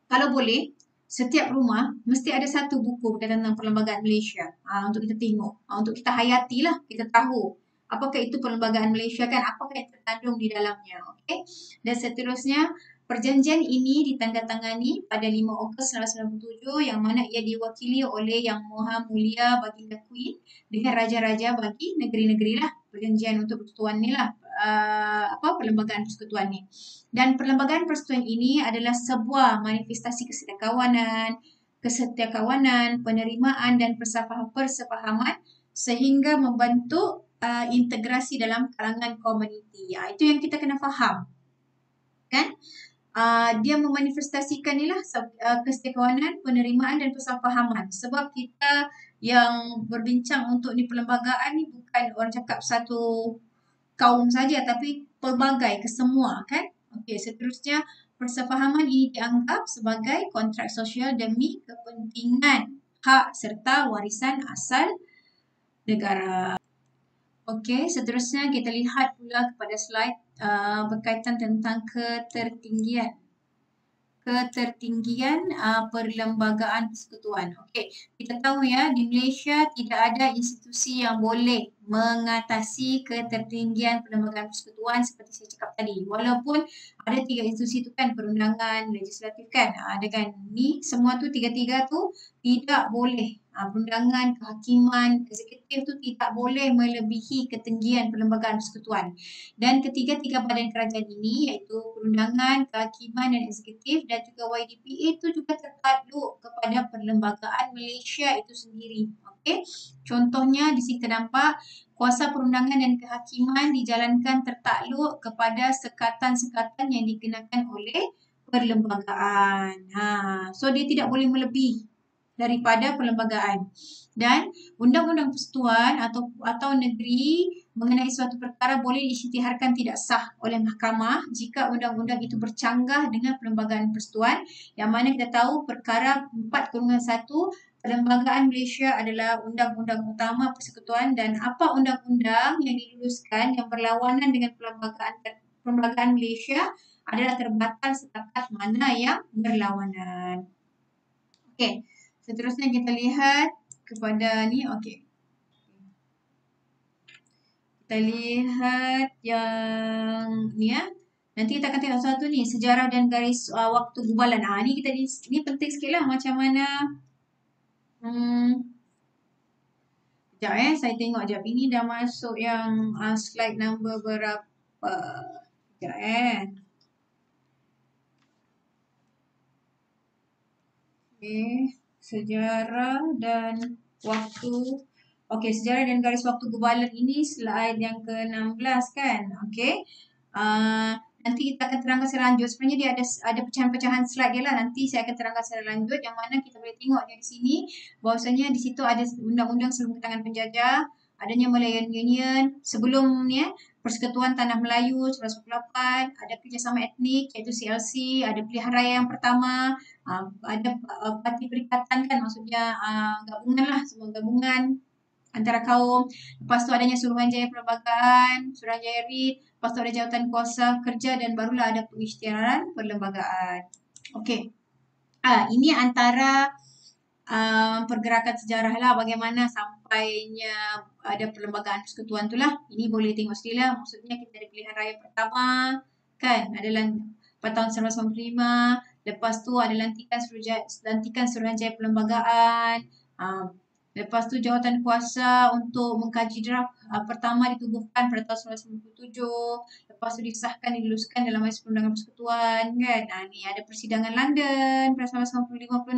kalau boleh, setiap rumah mesti ada satu buku berkaitan tentang perlembagaan Malaysia untuk kita tengok, untuk kita hayatilah, kita tahu apakah itu perlembagaan Malaysia kan, apakah yang terkandung di dalamnya. Okey. Dan seterusnya, perjanjian ini ditandatangani pada 5 Ogos 1997 yang mana ia diwakili oleh Yang Maha Mulia Baginda Queen dengan raja-raja bagi negeri-negeri lah. Perjanjian untuk persekutuan ni lah, perlembagaan persekutuan ni. Dan perlembagaan persekutuan ini adalah sebuah manifestasi kesetiakawanan, penerimaan dan persefahaman sehingga membentuk integrasi dalam kalangan komuniti. Itu yang kita kena faham. Kan? Dia memanifestasikan inilah kesetiakawanan, penerimaan dan persefahaman. Sebab kita yang berbincang untuk ni perlembagaan ni bukan orang cakap satu kaum saja tapi pelbagai kesemua kan. Okey, seterusnya persefahaman ini dianggap sebagai kontrak sosial demi kepentingan hak serta warisan asal negara. Okey, seterusnya kita lihat pula kepada slide berkaitan tentang ketertinggian perlembagaan persekutuan. Okey, kita tahu ya di Malaysia tidak ada institusi yang boleh mengatasi ketertinggian perlembagaan persekutuan seperti saya cakap tadi. Walaupun ada 3 institusi tu kan, perundangan, legislatif kan. Dengan ni semua tu tiga-tiga tu tidak boleh. Perundangan, kehakiman, eksekutif tu tidak boleh melebihi ketinggian perlembagaan persekutuan. Dan ketiga-tiga badan kerajaan ini iaitu perundangan, kehakiman dan eksekutif dan juga YDPA itu juga tertakluk kepada perlembagaan Malaysia itu sendiri. Okey. Contohnya di sini kita nampak kuasa perundangan dan kehakiman dijalankan tertakluk kepada sekatan-sekatan yang dikenakan oleh perlembagaan. So dia tidak boleh melebihi. daripada perlembagaan. Dan undang-undang persekutuan atau negeri mengenai suatu perkara boleh diisytiharkan tidak sah oleh mahkamah jika undang-undang itu bercanggah dengan perlembagaan persekutuan, yang mana kita tahu perkara 4/1 Perlembagaan Malaysia adalah undang-undang utama persekutuan, dan apa undang-undang yang diluluskan yang berlawanan dengan perlembagaan Malaysia adalah terbatal setakat mana yang berlawanan. Okey, seterusnya kita lihat kepada ni. Okey, kita lihat yang ni ya. Nanti kita akan tengok satu ni, sejarah dan garis waktu gubalan. Ni penting sikit lah macam mana. Sekejap saya tengok jap. Ini dah masuk yang slide number berapa. Sekejap Okay. Sejarah dan waktu. Okey, sejarah dan garis waktu gubalan ini slide yang ke-16 kan. Okey. Nanti kita akan terangkan secara lanjut. Sebenarnya dia ada pecahan-pecahan slide dia lah. Nanti saya akan terangkan secara lanjut, yang mana kita boleh tengok di sini bahawasanya di situ ada undang-undang sebelum ketangan penjajah, adanya Malayan Union, sebelum ni Persekutuan Tanah Melayu 1948, ada kerjasama etnik iaitu CLC, ada pilihan raya yang pertama, ada parti perikatan kan, maksudnya gabungan lah, semua gabungan antara kaum. Lepas tu adanya Suruhanjaya Perlembagaan, Suruhanjaya RIT, lepas tu ada Jawatan Kuasa Kerja, dan barulah ada pengisytiharan perlembagaan. Okey. Ini antara pergerakan sejarah lah, bagaimana sampainya ada perlembagaan persekutuan tu lah. Ini boleh tengok sendiri lah. Maksudnya kita ada pilihan raya pertama kan, adalah pada tahun 1995. Lepas tu ada lantikan Suruhanjaya Perlembagaan. Lepas tu jawatan kuasa untuk mengkaji draft pertama ditubuhkan pada tahun 1997. Lepas tu disahkan, diluluskan dalam Majlis Perundangan Persekutuan kan. Ni ada persidangan London pada 1956.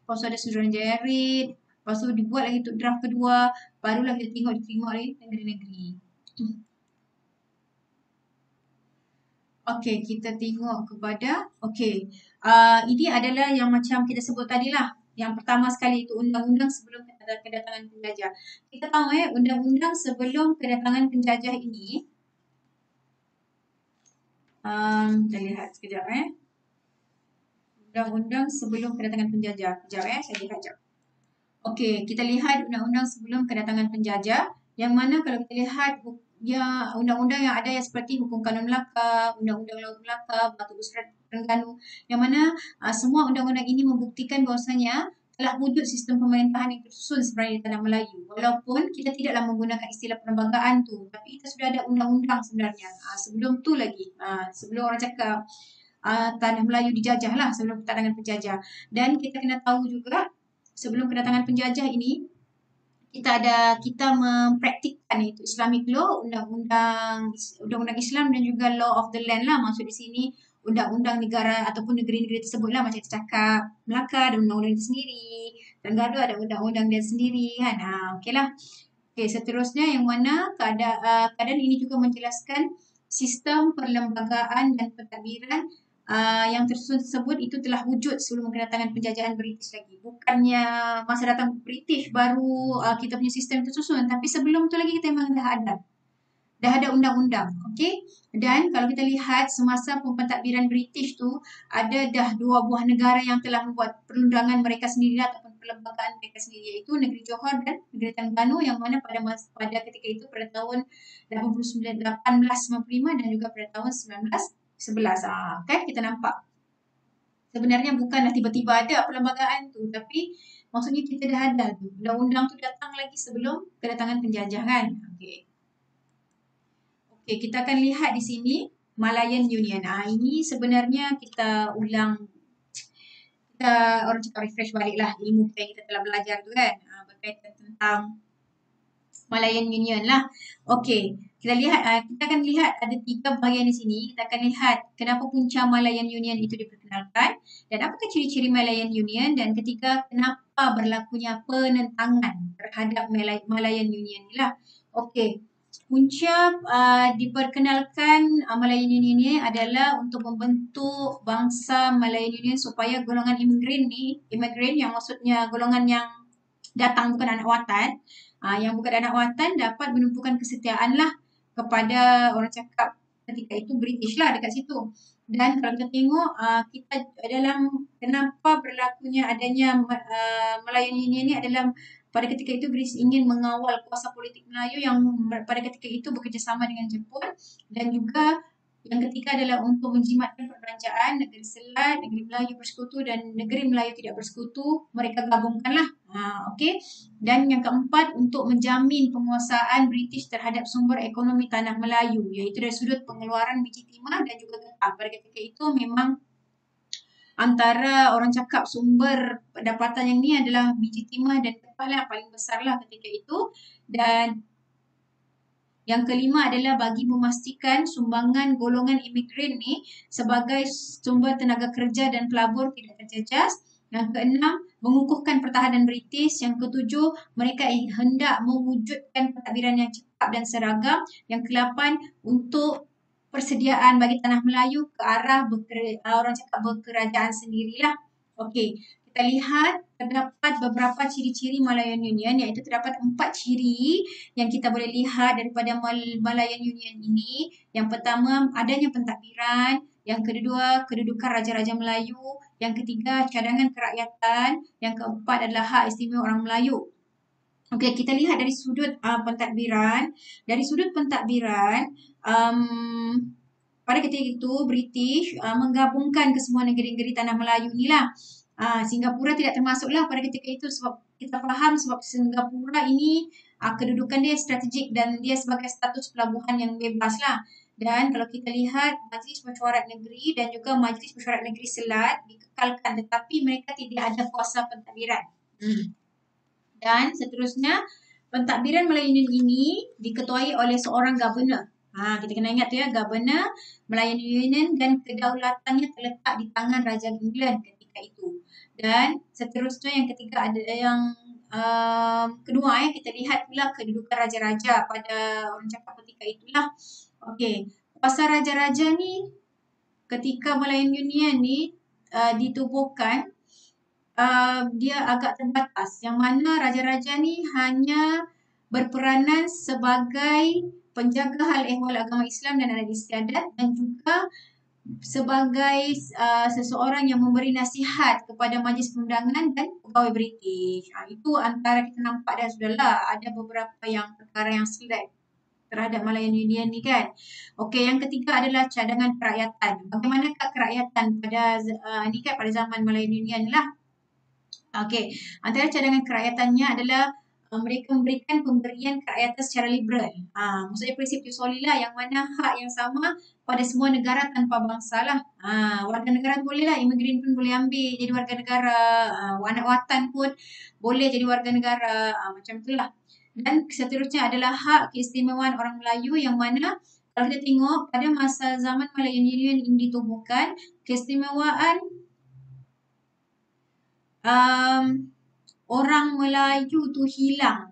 Lepas tu ada Suruhanjaya RIT. Lepas tu dibuat lagi untuk draft kedua. Barulah kita tengok diterima oleh negeri-negeri. Okey, kita tengok kepada. Okey. Ini adalah yang macam kita sebut tadi lah. Yang pertama sekali itu undang-undang sebelum kedatangan penjajah. Kita tahu undang-undang sebelum kedatangan penjajah ini. Kita lihat sekejap Undang-undang sebelum kedatangan penjajah. Sekejap saya lihat sekejap. Okey, kita lihat undang-undang sebelum kedatangan penjajah. Yang mana kalau kita lihat undang-undang yang ada yang seperti Hukum Kanun Melaka, Undang-Undang Laut Melaka, Batu Busran Terengganu, yang mana semua undang-undang ini membuktikan bahawasanya telah wujud sistem pemerintahan yang tersusun sebenarnya di Tanah Melayu. Walaupun kita tidaklah menggunakan istilah perlembagaan tu, tapi kita sudah ada undang-undang sebenarnya. Sebelum tu lagi, sebelum orang cakap Tanah Melayu dijajah lah, sebelum kedatangan penjajah. Dan kita kena tahu juga sebelum kedatangan penjajah ini, kita mempraktikkan itu Islamic law, undang-undang Islam dan juga law of the land lah, maksud di sini undang-undang negara ataupun negeri-negeri tersebut lah. Macam kita cakap Melaka ada undang-undang dia sendiri, Terengganu ada undang-undang dia sendiri kan. Okeylah. Okey, seterusnya yang mana keadaan ini juga menjelaskan sistem perlembagaan dan pentadbiran yang tersusun tersebut itu telah wujud sebelum kedatangan penjajahan British lagi. Bukannya masa datang British baru kita punya sistem tersusun, tapi sebelum tu lagi kita memang dah ada undang-undang. Okey. Dan kalau kita lihat semasa pentadbiran British tu, ada dah 2 buah negara yang telah membuat perundangan mereka sendiri ataupun perlembagaan mereka sendiri, iaitu negeri Johor dan negeri Terengganu, yang mana pada ketika itu pada tahun 1895 dan juga pada tahun 1911. Kan kita nampak sebenarnya bukanlah tiba-tiba ada perlembagaan tu, tapi maksudnya kita dah ada tu. Undang-undang tu datang lagi sebelum kedatangan penjajah kan. Okey, kita akan lihat di sini Malayan Union. Ini sebenarnya kita orang cakap refresh balik lah ilmu yang kita telah belajar tu kan, berkaitan tentang Malayan Union lah. Okey, kita akan lihat ada 3 bahagian di sini. Kita akan lihat kenapa punca Malayan Union itu diperkenalkan, dan apakah ciri-ciri Malayan Union, dan ketiga, kenapa berlakunya penentangan terhadap Malayan Union ni lah. Okey, Punca diperkenalkan Malayan Union ini adalah untuk membentuk bangsa Malayan Union supaya golongan imigran yang maksudnya golongan yang datang bukan anak watan, yang bukan anak watan dapat menumpukan kesetiaan lah kepada orang cakap ketika itu British lah dekat situ. Dan kalau kita tengok kita dalam kenapa berlakunya adanya Malayan Union ini adalah pada ketika itu British ingin mengawal kuasa politik Melayu yang pada ketika itu bekerjasama dengan Jepun, dan juga yang ketiga adalah untuk menjimatkan perbelanjaan negeri Selat, negeri Melayu bersekutu dan negeri Melayu tidak bersekutu, mereka gabungkanlah. Okey. Dan yang keempat untuk menjamin penguasaan British terhadap sumber ekonomi tanah Melayu, iaitu dari sudut pengeluaran biji timah dan juga getah. Pada ketika itu memang antara orang cakap sumber pendapatan yang ni adalah biji timah dan getah lah paling besar lah ketika itu. Dan yang kelima adalah bagi memastikan sumbangan golongan imigran ni sebagai sumber tenaga kerja dan pelabur tidak terjejas. Yang keenam, mengukuhkan pertahanan British. Yang ketujuh, mereka hendak mewujudkan pentadbiran yang cepat dan seragam. Yang kelapan, untuk persediaan bagi tanah Melayu ke arah orang cakap berkerajaan sendirilah. Okey, kita lihat terdapat beberapa ciri-ciri Malayan Union, iaitu terdapat 4 ciri yang kita boleh lihat daripada Malayan Union ini. Yang pertama, adanya pentadbiran. Yang kedua, kedudukan Raja-Raja Melayu. Yang ketiga, cadangan kerakyatan. Yang keempat adalah hak istimewa orang Melayu. Okey, kita lihat dari sudut pentadbiran. Dari sudut pentadbiran, pada ketika itu British menggabungkan ke semua negeri-negeri tanah Melayu ni lah. Singapura tidak termasuklah pada ketika itu sebab kita faham sebab Singapura ini kedudukan dia strategik dan dia sebagai status pelabuhan yang bebas lah. Dan kalau kita lihat Majlis Mesyuarat Negeri dan juga Majlis Mesyuarat Negeri Selat dikekalkan, tetapi mereka tidak ada kuasa pentadbiran. Dan seterusnya, pentadbiran Malayan Union ini diketuai oleh seorang governor. Kita kena ingat tu ya, governor Malayan Union, dan kedaulatannya terletak di tangan Raja England ketika itu. Dan seterusnya yang ketiga ada yang kedua kita lihat pula kedudukan raja-raja pada orang cakap ketika itulah. Okey, kuasa raja-raja ni ketika Malayan Union ni ditubuhkan, dia agak terbatas, yang mana raja-raja ni hanya berperanan sebagai penjaga hal ehwal agama Islam dan adat istiadat, dan juga sebagai seseorang yang memberi nasihat kepada majlis perundangan dan pegawai British. Itu antara kita nampak dah sudahlah ada beberapa yang perkara yang select terhadap Malayan Union ni kan. Okey, yang ketiga adalah cadangan kerakyatan. Bagaimanakah kerakyatan pada ni kan pada zaman Malayan Union lah. Okey, antara cadangan kerakyatannya adalah mereka memberikan pemberian kerakyatan secara liberal. Maksudnya prinsip Jusoli lah, yang mana hak yang sama pada semua negara tanpa bangsa lah. Warga negara boleh lah, imigran pun boleh ambil jadi warga negara, anak watan pun boleh jadi warga negara, macam itulah. Dan seterusnya adalah hak keistimewaan orang Melayu, yang mana kalau kita tengok pada masa zaman Malayan Union ini ditubuhkan, keistimewaan orang Melayu tu hilang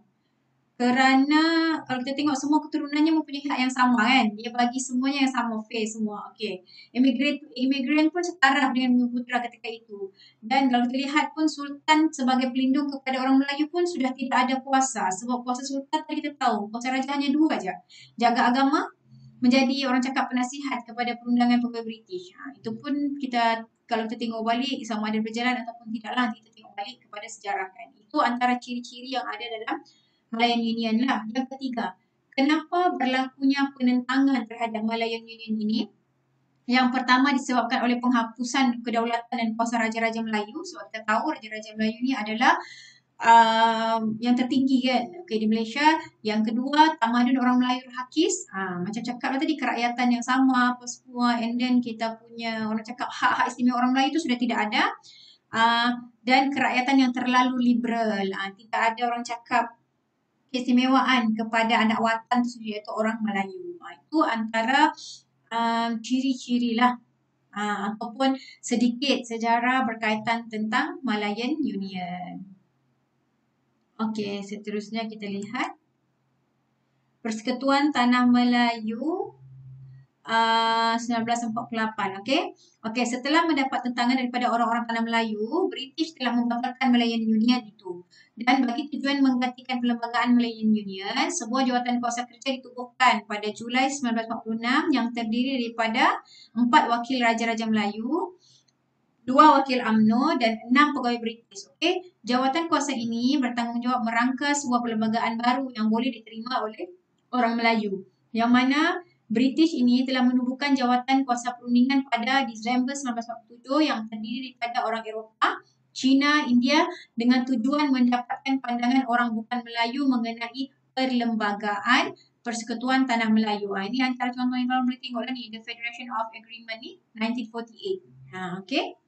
kerana kalau kita tengok semua keturunannya mempunyai hak yang sama kan, dia bagi semuanya yang sama, fair semua. Okey, imigran pun setara dengan putera ketika itu. Dan kalau kita lihat pun Sultan sebagai pelindung kepada orang Melayu pun sudah tidak ada kuasa, sebab kuasa Sultan tadi kita tahu kuasa raja hanya dua aja, jaga agama, menjadi orang cakap penasihat kepada perundangan pegawai British. Itu pun kita kalau kita tengok balik sama ada berjalan ataupun tidaklah, kita tengok balik kepada sejarah kan. Itu antara ciri-ciri yang ada dalam Malayan Union lah. Yang ketiga, kenapa berlakunya penentangan terhadap Malayan Union ini? Yang pertama disebabkan oleh penghapusan kedaulatan dan kuasa Raja-Raja Melayu. Sebab kita tahu Raja-Raja Melayu ni adalah yang tertinggi kan, di Malaysia. Yang kedua, tamadun orang Melayu Hakis. Macam cakap tadi, kerakyatan yang sama apa semua, and then kita punya orang cakap hak-hak istimewa orang Melayu itu sudah tidak ada. Dan kerakyatan yang terlalu liberal. Tidak ada orang cakap keistimewaan kepada anak watan itu sendiri, iaitu orang Melayu. Itu antara ciri-ciri lah ataupun sedikit sejarah berkaitan tentang Malayan Union. Okey, seterusnya kita lihat Persekutuan Tanah Melayu 1948. Okey, setelah mendapat tentangan daripada orang-orang Tanah Melayu, British telah membatalkan Malayan Union itu. Dan bagi tujuan menggantikan perlembagaan Malayan Union, sebuah jawatan kuasa kerja ditubuhkan pada Julai 1946 yang terdiri daripada 4 wakil Raja-Raja Melayu, 2 wakil UMNO dan 6 pegawai British. Jawatan kuasa ini bertanggungjawab merangka sebuah perlembagaan baru yang boleh diterima oleh orang Melayu, yang mana British ini telah menubuhkan jawatan kuasa perundingan pada Disember 1947 yang terdiri daripada orang Eropah, China, India dengan tujuan mendapatkan pandangan orang bukan Melayu mengenai perlembagaan Persekutuan Tanah Melayu. Ini antara contoh yang kalau boleh tengok lah ni, The Federation of Agreement ni, 1948.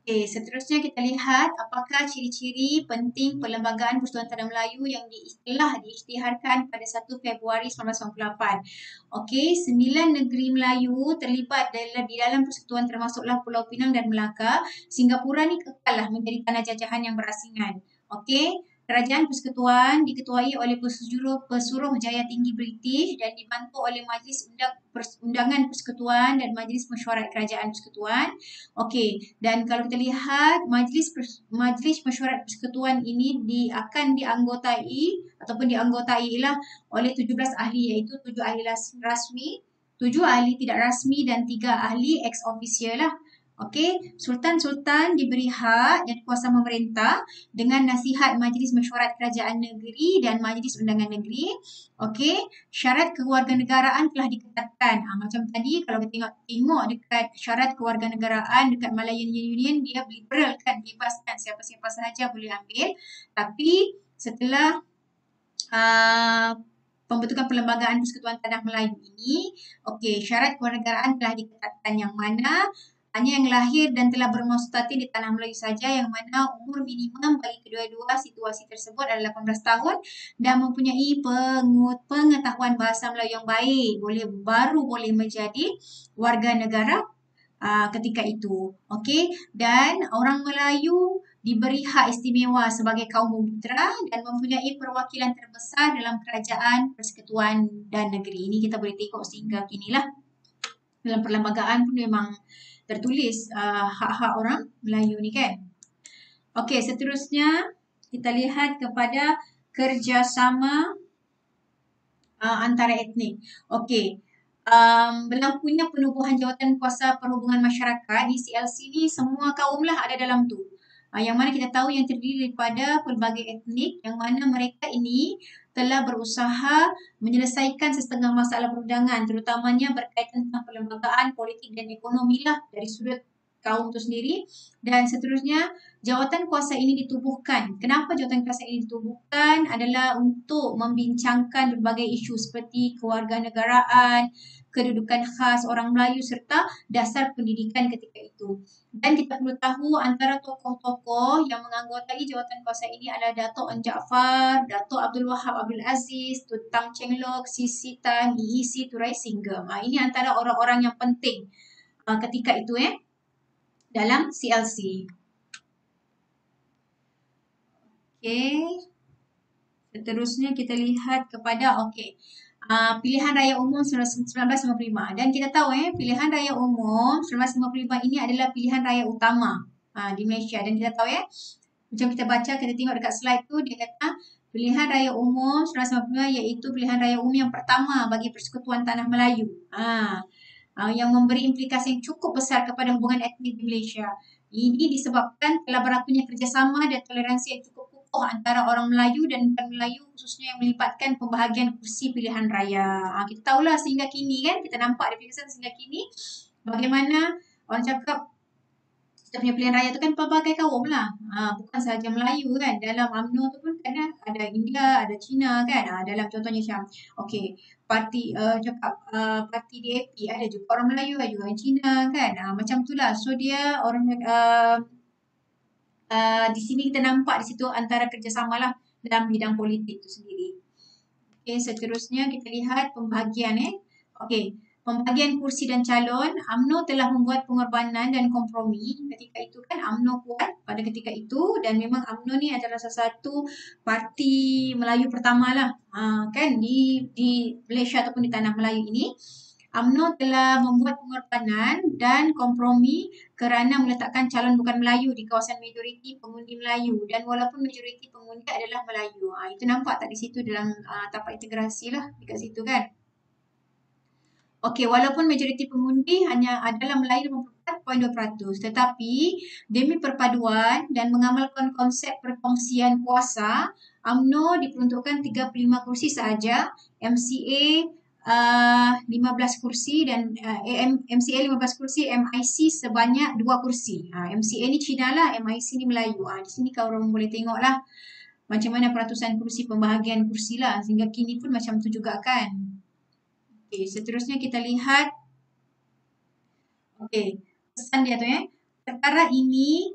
Seterusnya kita lihat apakah ciri-ciri penting Perlembagaan Persekutuan Tanah Melayu yang telah diisytiharkan pada 1 Februari 1998. 9 negeri Melayu terlibat di dalam persekutuan termasuklah Pulau Pinang dan Melaka. Singapura ni kekallah menjadi tanah jajahan yang berasingan. Kerajaan Persekutuan diketuai oleh Pesuruhjaya Tinggi British dan dibantu oleh Majlis Undangan Persekutuan dan Majlis Mesyuarat Kerajaan Persekutuan. Dan kalau kita lihat Majlis Mesyuarat Persekutuan ini akan dianggotai oleh 17 ahli, iaitu 7 ahli rasmi, 7 ahli tidak rasmi dan 3 ahli ex officio lah. Sultan-sultan diberi hak dan kuasa memerintah dengan nasihat Majlis Mesyuarat Kerajaan Negeri dan Majlis Undangan Negeri. Syarat kewarganegaraan telah diketatkan. Macam tadi kalau kita tengok dekat syarat kewarganegaraan dekat Malayan Union, dia liberal kan, bebaskan siapa-siapa sahaja boleh ambil. Tapi setelah pembentukan Perlembagaan Persekutuan Tanah Melayu ini, syarat kewarganegaraan telah diketatkan, yang mana hanya yang lahir dan telah bermustatir di Tanah Melayu saja, yang mana umur minimum bagi kedua-dua situasi tersebut adalah 18 tahun dan mempunyai pengetahuan bahasa Melayu yang baik, baru boleh menjadi warga negara ketika itu. Dan orang Melayu diberi hak istimewa sebagai kaum bumiputera dan mempunyai perwakilan terbesar dalam kerajaan, persekutuan dan negeri. Ini kita boleh tengok sehingga kini lah. Dalam perlembagaan pun memang tertulis hak-hak orang Melayu ni kan. Seterusnya kita lihat kepada kerjasama antara etnik. Berlakunya penubuhan jawatan kuasa perhubungan masyarakat di CLC ni, semua kaum lah ada dalam tu. Yang mana kita tahu yang terdiri daripada pelbagai etnik, yang mana mereka ini telah berusaha menyelesaikan setengah masalah perundangan, terutamanya berkaitan tentang perlembagaan, politik dan ekonomi lah dari sudut kaum itu sendiri. Dan seterusnya, jawatan kuasa ini ditubuhkan. Kenapa jawatan kuasa ini ditubuhkan? Adalah untuk membincangkan berbagai isu seperti kewarganegaraan, kedudukan khas orang Melayu serta dasar pendidikan ketika itu. Dan kita perlu tahu antara tokoh-tokoh yang menganggotai jawatan kuasa ini adalah Dato' En Jaafar, Dato' Abdul Wahab Abdul Aziz, Tun Tang Cheng Lock, Sisi Tan, EEC Turai Singgem. Ini antara orang-orang yang penting ketika itu dalam CLC. Seterusnya kita lihat kepada pilihan raya umum 1955. Dan kita tahu pilihan raya umum 1955 ini adalah pilihan raya utama di Malaysia. Dan kita tahu macam kita baca, kita tengok dekat slide tu, dia kata pilihan raya umum 1955 iaitu pilihan raya umum yang pertama bagi Persekutuan Tanah Melayu. Yang memberi implikasi yang cukup besar kepada hubungan etnik di Malaysia. Ini disebabkan telah berlakunya kerjasama dan toleransi yang cukup kukuh antara orang Melayu dan bukan Melayu, khususnya yang melibatkan pembahagian kursi pilihan raya. Kita tahulah sehingga kini kan, kita nampak di pilihan sehingga kini bagaimana orang cakap kita punya pilihan raya tu kan pelbagai kaum lah. Bukan sahaja Melayu kan. Dalam UMNO tu pun kan ada India, ada Cina kan. Dalam contohnya macam parti parti DAP ada juga orang Melayu, ada juga orang Cina kan. Macam tu lah. So dia orang di sini kita nampak di situ antara kerjasama lah dalam bidang politik tu sendiri. Seterusnya kita lihat pembahagian pembagian kursi dan calon, UMNO telah membuat pengorbanan dan kompromi. Ketika itu kan UMNO kuat pada ketika itu, dan memang UMNO ni adalah salah satu parti Melayu pertama lah kan di Malaysia ataupun di tanah Melayu ini. UMNO telah membuat pengorbanan dan kompromi kerana meletakkan calon bukan Melayu di kawasan majoriti pengundi Melayu, dan walaupun majoriti pengundi adalah Melayu. Itu nampak tak di situ dalam tapak integrasi lah dekat situ kan. Okey, walaupun majoriti pengundi hanya adalah Melayu 54.2%, tetapi demi perpaduan dan mengamalkan konsep perkongsian kuasa, UMNO diperuntukkan 35 kursi sahaja, MCA 15 kursi dan MCA 15 kursi, MIC sebanyak 2 kursi. MCA ni Cina lah, MIC ni Melayu. Di sini kau orang boleh tengok lah macam mana peratusan kursi, pembahagian kursi lah. Sehingga kini pun macam tu juga kan. Okey, seterusnya kita lihat. Okey, pesan dia tu perkara ini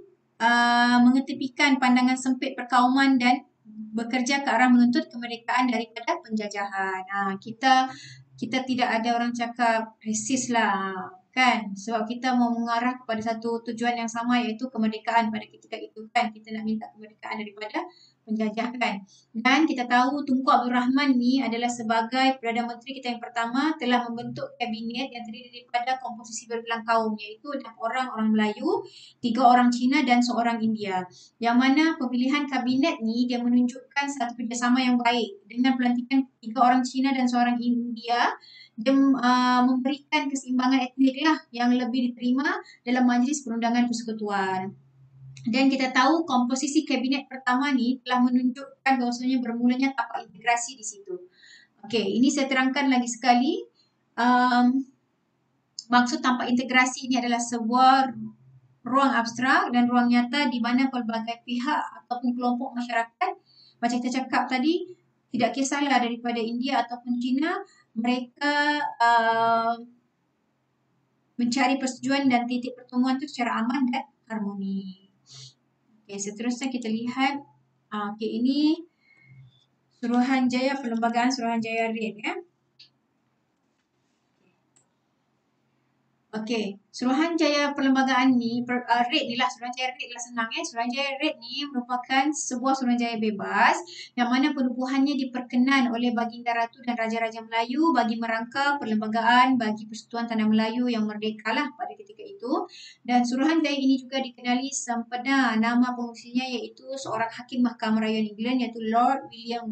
mengetepikan pandangan sempit perkauman dan bekerja ke arah menuntut kemerdekaan daripada penjajahan. Kita tidak ada orang cakap resis lah kan, sebab kita mau mengarah kepada satu tujuan yang sama, iaitu kemerdekaan pada ketika itu kan. Kita nak minta kemerdekaan daripada penjajah kan. Dan kita tahu Tunku Abdul Rahman ni adalah sebagai Perdana Menteri kita yang pertama telah membentuk kabinet yang terdiri daripada komposisi berbelang kaum, iaitu 6 orang Melayu, 3 orang Cina dan seorang India. Yang mana pemilihan kabinet ni dia menunjukkan satu kerjasama yang baik dengan pelantikan 3 orang Cina dan seorang India. Dia memberikan keseimbangan etnik lah yang lebih diterima dalam Majlis Perundangan Persekutuan. Dan kita tahu komposisi kabinet pertama ni telah menunjukkan bahawasanya bermulanya tapak integrasi di situ. Okey, ini saya terangkan lagi sekali. Maksud tapak integrasi ini adalah sebuah ruang abstrak dan ruang nyata di mana pelbagai pihak ataupun kelompok masyarakat, macam kita cakap tadi, tidak kisahlah daripada India ataupun China, mereka mencari persetujuan dan titik pertemuan itu secara aman dan harmoni. Okey, seterusnya kita lihat. Okey, ini Suruhanjaya Perlembagaan Suruhanjaya Red ya. Okey, Suruhanjaya Perlembagaan ni, Red ni lah, Suruhanjaya Red lah senang Suruhanjaya Red ni merupakan sebuah Suruhanjaya bebas yang mana penubuhannya diperkenan oleh Baginda Ratu dan Raja-Raja Melayu bagi merangka perlembagaan bagi Persekutuan Tanah Melayu yang merdeka lah pada ketika itu. Dan Suruhanjaya ini juga dikenali sempena nama pengusinya, iaitu seorang Hakim Mahkamah Rayuan England, iaitu Lord William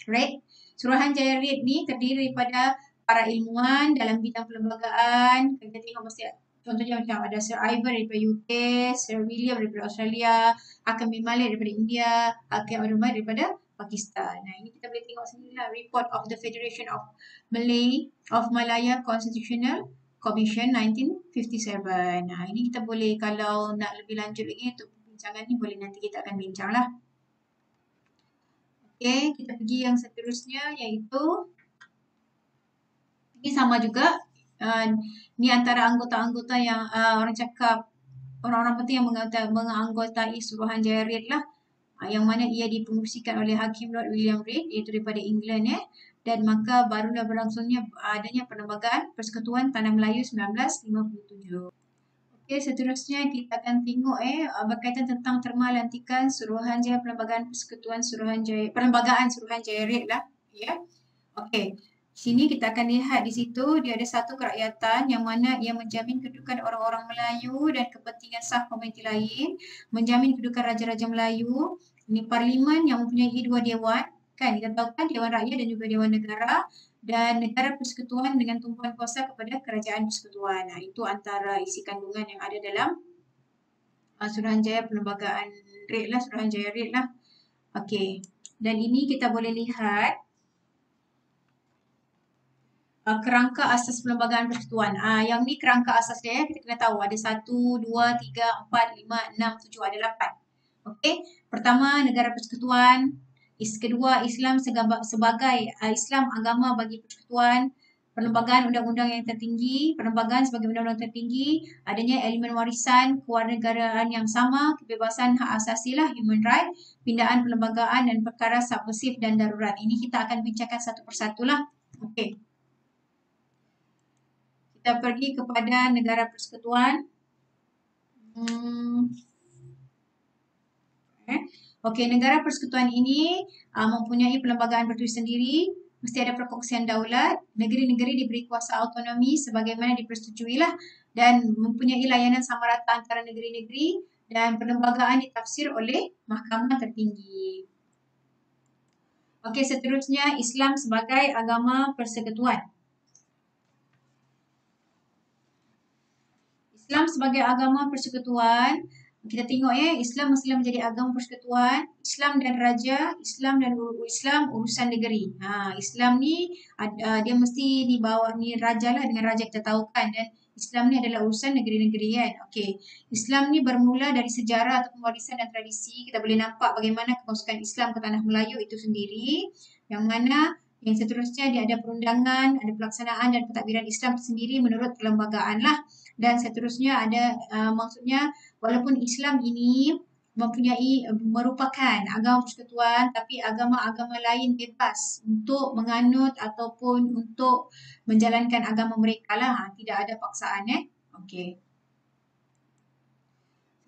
Red. Suruhanjaya Red ni terdiri daripada para ilmuwan dalam bidang perlembagaan. Kita tengok mesti contohnya macam ada Sir Ivan daripada UK, Sir William daripada Australia, Hakim bin Malik daripada India, Hakim Abdul Malik daripada Pakistan. Ini kita boleh tengok sini lah, Report of the Federation of Malaya Constitutional Commission 1957. Ini kita boleh, kalau nak lebih lanjut lagi untuk perbincangan ni, boleh nanti kita akan bincang lah. Okey, kita pergi yang seterusnya, iaitu ini sama juga. Ni antara anggota-anggota yang orang cakap orang-orang penting yang menganggotai Suruhanjaya Red lah, yang mana ia dipengurusikan oleh Hakim Lord William Red, iaitu daripada England dan maka barulah berlangsungnya adanya Perlembagaan Persekutuan Tanah Melayu 1957. Okey, seterusnya kita akan tengok berkaitan tentang terma lantikan Suruhanjaya Perlembagaan Persekutuan Perlembagaan Suruhanjaya Red lah ya. Okey. Sini kita akan lihat di situ dia ada satu kerakyatan yang mana ia menjamin kedudukan orang-orang Melayu dan kepentingan sah komuniti lain, menjamin kedudukan Raja-Raja Melayu. Ini parlimen yang mempunyai 2 dewan kan, kita tahu kan, Dewan Rakyat dan juga Dewan Negara, dan negara persekutuan dengan tumpuan kuasa kepada kerajaan persekutuan. Itu antara isi kandungan yang ada dalam Suruhanjaya Perlembagaan Red lah, Suruhanjaya Red lah. Okey, dan ini kita boleh lihat kerangka asas Perlembagaan Persekutuan. Yang ni kerangka asas dia, kita kena tahu ada 1, 2, 3, 4, 5, 6, 7, ada 8. Okey, pertama negara persekutuan, kedua Islam sebagai Islam agama bagi persekutuan, perlembagaan undang-undang yang tertinggi, perlembagaan sebagai undang-undang tertinggi, adanya elemen warisan kewarganegaraan yang sama, kebebasan hak asasi lah, human right, pindaan perlembagaan dan perkara subversif dan darurat. Ini kita akan bincangkan satu persatu lah. Okey. kita pergi kepada negara persekutuan. Okey, negara persekutuan ini mempunyai perlembagaan berdiri sendiri, mesti ada perkongsian daulat, negeri-negeri diberi kuasa autonomi sebagaimana dipersetujuilah dan mempunyai layanan sama rata antara negeri-negeri dan perlembagaan ditafsir oleh mahkamah tertinggi. Okey, seterusnya Islam sebagai agama persekutuan. Islam sebagai agama persekutuan, kita tengok ya, Islam mestilah menjadi agama persekutuan, Islam dan raja, Islam dan Islam urusan negeri. Islam ni dia mesti dibawa ni raja lah, dengan raja kita tahu kan, dan Islam ni adalah urusan negeri-negeri kan. Okey, Islam ni bermula dari sejarah ataupun warisan dan tradisi. Kita boleh nampak bagaimana kemasukan Islam ke tanah Melayu itu sendiri, yang mana yang seterusnya dia ada perundangan, ada pelaksanaan dan pentadbiran Islam sendiri menurut perlembagaan lah. Dan seterusnya ada maksudnya walaupun Islam ini merupakan agama persekutuan, tapi agama-agama lain bebas untuk menganut ataupun untuk menjalankan agama mereka lah. Tidak ada paksaan Okey.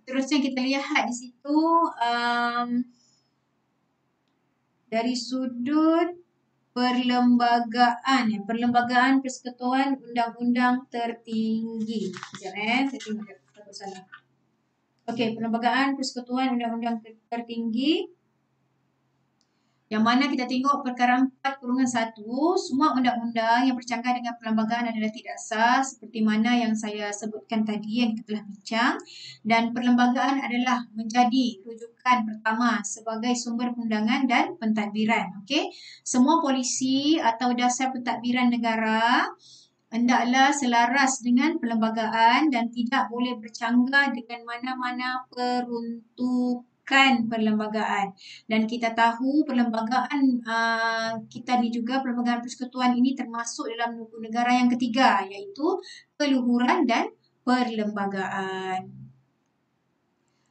Seterusnya kita lihat di situ dari sudut perlembagaan persekutuan undang-undang tertinggi. Sekejap saya tengok takut salah. Okey, perlembagaan persekutuan undang-undang tertinggi, yang mana kita tengok perkara 4/1, semua undang-undang yang bercanggah dengan perlembagaan adalah tidak sah seperti mana yang saya sebutkan tadi yang kita telah bincang, dan perlembagaan adalah menjadi rujukan pertama sebagai sumber perundangan dan pentadbiran. Okey, semua polisi atau dasar pentadbiran negara hendaklah selaras dengan perlembagaan dan tidak boleh bercanggah dengan mana-mana peruntukan perlembagaan. Dan kita tahu perlembagaan kita ni juga, perlembagaan persekutuan ini termasuk dalam buku negara yang ketiga, iaitu keluhuran dan perlembagaan.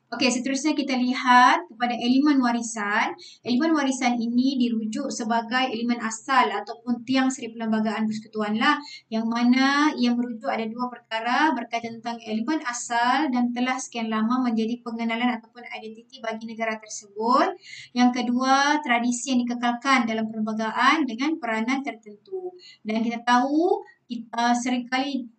Okey, seterusnya kita lihat kepada elemen warisan. Elemen warisan ini dirujuk sebagai elemen asal ataupun tiang seri perlembagaan persekutuan lah, yang mana ia merujuk ada dua perkara berkaitan tentang elemen asal dan telah sekian lama menjadi pengenalan ataupun identiti bagi negara tersebut. Yang kedua, tradisi yang dikekalkan dalam perlembagaan dengan peranan tertentu. Dan kita tahu seringkali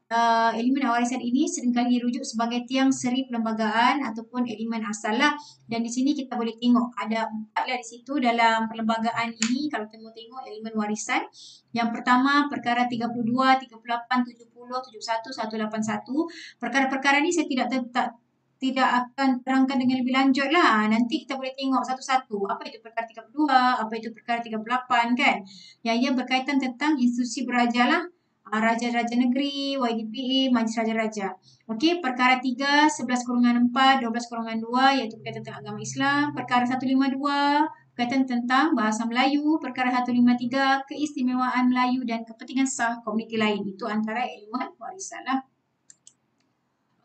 elemen warisan ini seringkali dirujuk sebagai tiang seri perlembagaan ataupun elemen asal lah. Dan di sini kita boleh tengok ada 4 lah di situ dalam perlembagaan ini kalau tengok elemen warisan. Yang pertama perkara 32, 38, 70, 71, 181. Perkara-perkara ni saya tidak akan terangkan dengan lebih lanjut lah. Nanti kita boleh tengok satu-satu. Apa itu perkara 32, apa itu perkara 38 kan. Yang ia berkaitan tentang institusi beraja lah. Raja-raja negeri, YDPA, Majlis Raja-Raja. Okey, perkara 3, 11/4, 12/2 iaitu berkaitan tentang agama Islam. Perkara 152 berkaitan tentang bahasa Melayu. Perkara 153 keistimewaan Melayu dan kepentingan sah komuniti lain. Itu antara elemen warisan lah.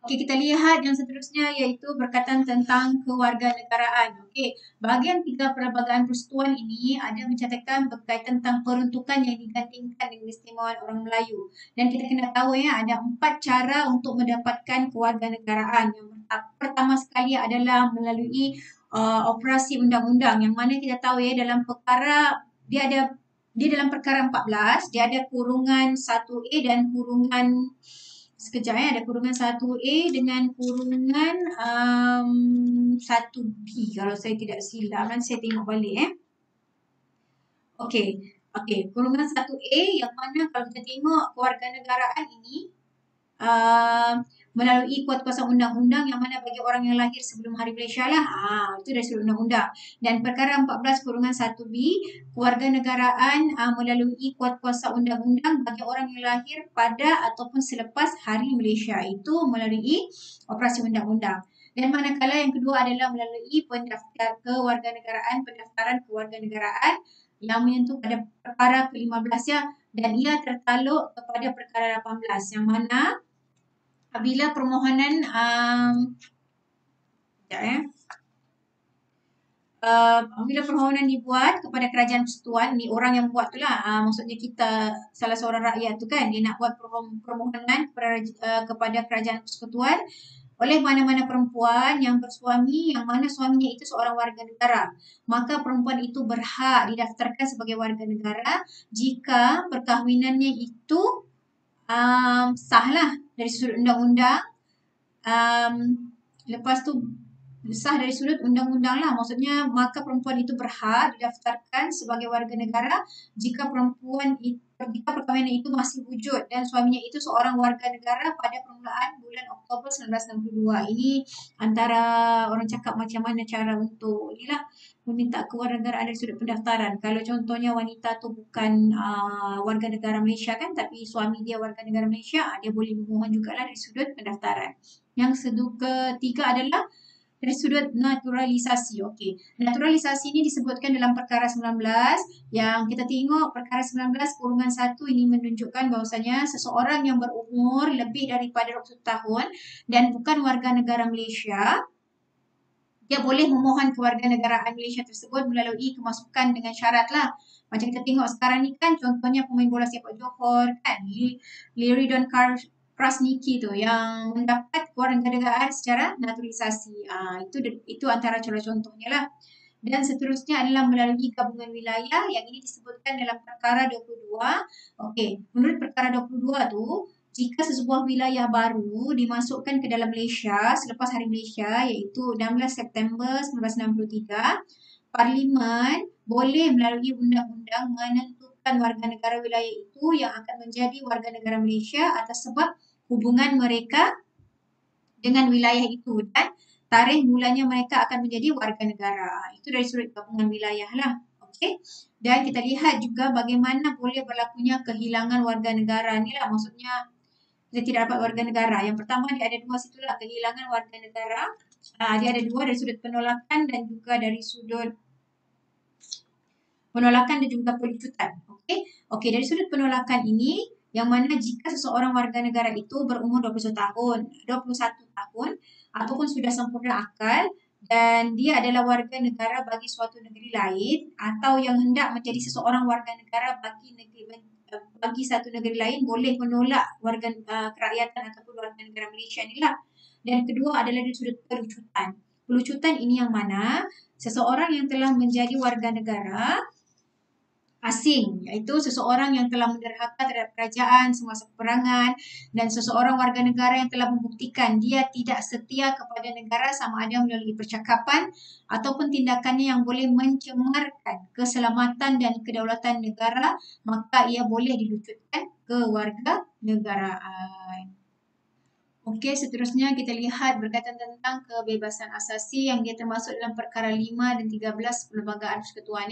Okey, kita lihat yang seterusnya iaitu berkaitan tentang kewarganegaraan. Okey, bahagian 3 perlembagaan persekutuan ini ada mencatatkan berkaitan tentang peruntukan yang digandingkan dengan keistimewaan orang Melayu. Dan kita kena tahu ada 4 cara untuk mendapatkan kewarganegaraan. Yang pertama sekali adalah melalui operasi undang-undang, yang mana kita tahu dalam perkara dia dalam perkara 14 dia ada kurungan 1A dan kurungan ada kurungan 1A dengan kurungan 1B kalau saya tidak silap. Nanti saya tengok balik Okey, kurungan 1A yang mana kalau kita tengok kewarganegaraan ini melalui kuasa undang-undang yang mana bagi orang yang lahir sebelum Hari Malaysia lah. Itu dari sudut undang-undang. Dan perkara 14/1B, kewarganegaraan melalui kuasa undang-undang bagi orang yang lahir pada ataupun selepas Hari Malaysia. Itu melalui operasi undang-undang. Dan manakala yang kedua adalah melalui pendaftaran kewarganegaraan yang menyentuh pada perkara ke-15 dan ia tertaluk kepada perkara 18 yang mana apabila permohonan Bila permohonan dibuat kepada kerajaan persekutuan, ni orang yang buat tu lah, maksudnya kita salah seorang rakyat tu kan, dia nak buat permohonan kepada kerajaan persekutuan oleh mana-mana perempuan yang bersuami yang mana suaminya itu seorang warga negara. Maka perempuan itu berhak didaftarkan sebagai warga negara jika perkahwinannya itu sahlah dari sudut undang-undang. Lepas tu sah dari sudut undang-undang lah. Maksudnya maka perempuan itu berhak didaftarkan sebagai warga negara jika jika perkahwinan itu masih wujud dan suaminya itu seorang warga negara pada permulaan bulan Oktober 1962. Ini antara orang cakap macam mana cara untuk inilah meminta kewarganegaraan dari sudut pendaftaran. Kalau contohnya wanita tu bukan warga negara Malaysia kan, tapi suami dia warga negara Malaysia, dia boleh memohon jugalah dari sudut pendaftaran. Yang ketiga adalah dari sudut naturalisasi. Okey. Naturalisasi ini disebutkan dalam perkara 19 yang kita tengok perkara 19/1 ini menunjukkan bahawasanya seseorang yang berumur lebih daripada 20 tahun dan bukan warga negara Malaysia, dia boleh memohon kewarganegaraan Malaysia tersebut melalui kemasukan dengan syarat lah. Macam kita tengok sekarang ni kan, contohnya pemain bola sepak Johor kan, Liridon Krasniki tu yang mendapat kewarganegaraan secara naturalisasi. Itu antara contoh-contohnya lah. Dan seterusnya adalah melalui gabungan wilayah yang ini disebutkan dalam perkara 22. Okey, menurut perkara 22 tu, jika sesebuah wilayah baru dimasukkan ke dalam Malaysia selepas Hari Malaysia iaitu 16 September 1963, Parlimen boleh melalui undang-undang menentukan warga negara wilayah itu yang akan menjadi warga negara Malaysia atas sebab hubungan mereka dengan wilayah itu dan tarikh mulanya mereka akan menjadi warga negara. Itu dari sudut gabungan wilayah lah. Okey. Dan kita lihat juga bagaimana boleh berlakunya kehilangan warga negara ni lah. Maksudnya kita tidak dapat warga negara. Yang pertama dia ada dua situ lah, kehilangan warga negara. Dia ada dua, dari sudut penolakan dan juga dari sudut penolakan dan juga penuntutan. Okey. Okey, dari sudut penolakan ini yang mana jika seseorang warga negara itu berumur 21 tahun ataupun sudah sempurna akal dan dia adalah warga negara bagi suatu negeri lain atau yang hendak menjadi seseorang warga negara bagi satu negeri lain boleh menolak warga kerakyatan ataupun warga negara Malaysia ni lah. Dan kedua adalah dari sudut pelucutan. Pelucutan ini yang mana seseorang yang telah menjadi warga negara asing, iaitu seseorang yang telah menderhaka terhadap kerajaan semasa peperangan dan seseorang warga negara yang telah membuktikan dia tidak setia kepada negara sama ada melalui percakapan ataupun tindakannya yang boleh mencemarkan keselamatan dan kedaulatan negara, maka ia boleh dilucutkan kewarganegaraan. Okey, seterusnya kita lihat berkaitan tentang kebebasan asasi yang dia termasuk dalam perkara 5 dan 13 Perlembagaan Persekutuan.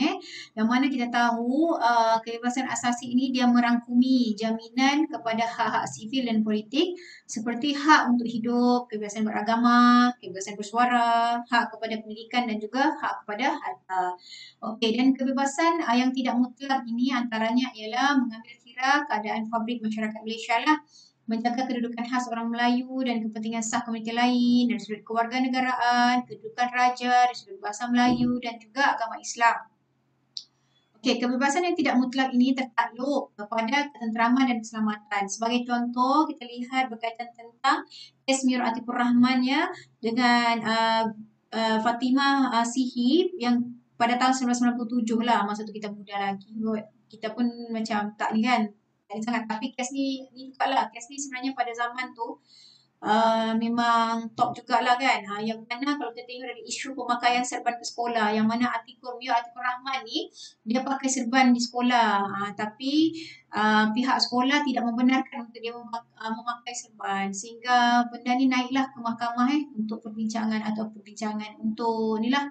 Yang mana kita tahu kebebasan asasi ini dia merangkumi jaminan kepada hak-hak sivil dan politik seperti hak untuk hidup, kebebasan beragama, kebebasan bersuara, hak kepada pendidikan dan juga hak kepada harta. Okey, dan kebebasan yang tidak mutlak ini antaranya ialah mengambil kira keadaan fabrik masyarakat Malaysia lah, menjaga kedudukan khas orang Melayu dan kepentingan sah komuniti lain dari sudut kewarganegaraan, kedudukan raja dari sudut bahasa Melayu dan juga agama Islam. Okey, kebebasan yang tidak mutlak ini tertakluk kepada ketenteraman dan keselamatan. Sebagai contoh, kita lihat berkaitan tentang kes Mir Atikur Rahman ya dengan Fatimah Sihib yang pada tahun 1997 lah, masa tu kita muda lagi. Kita pun macam tak ni kan, sangat, tapi kes ni juga lah, kes ni sebenarnya pada zaman tu memang top jugalah kan. Yang mana kalau kita tengok dari isu pemakaian serban ke sekolah, yang mana Atikur Rahman ni dia pakai serban di sekolah, tapi pihak sekolah tidak membenarkan untuk dia memakai serban, sehingga benda ni naiklah ke mahkamah untuk perbincangan untuk inilah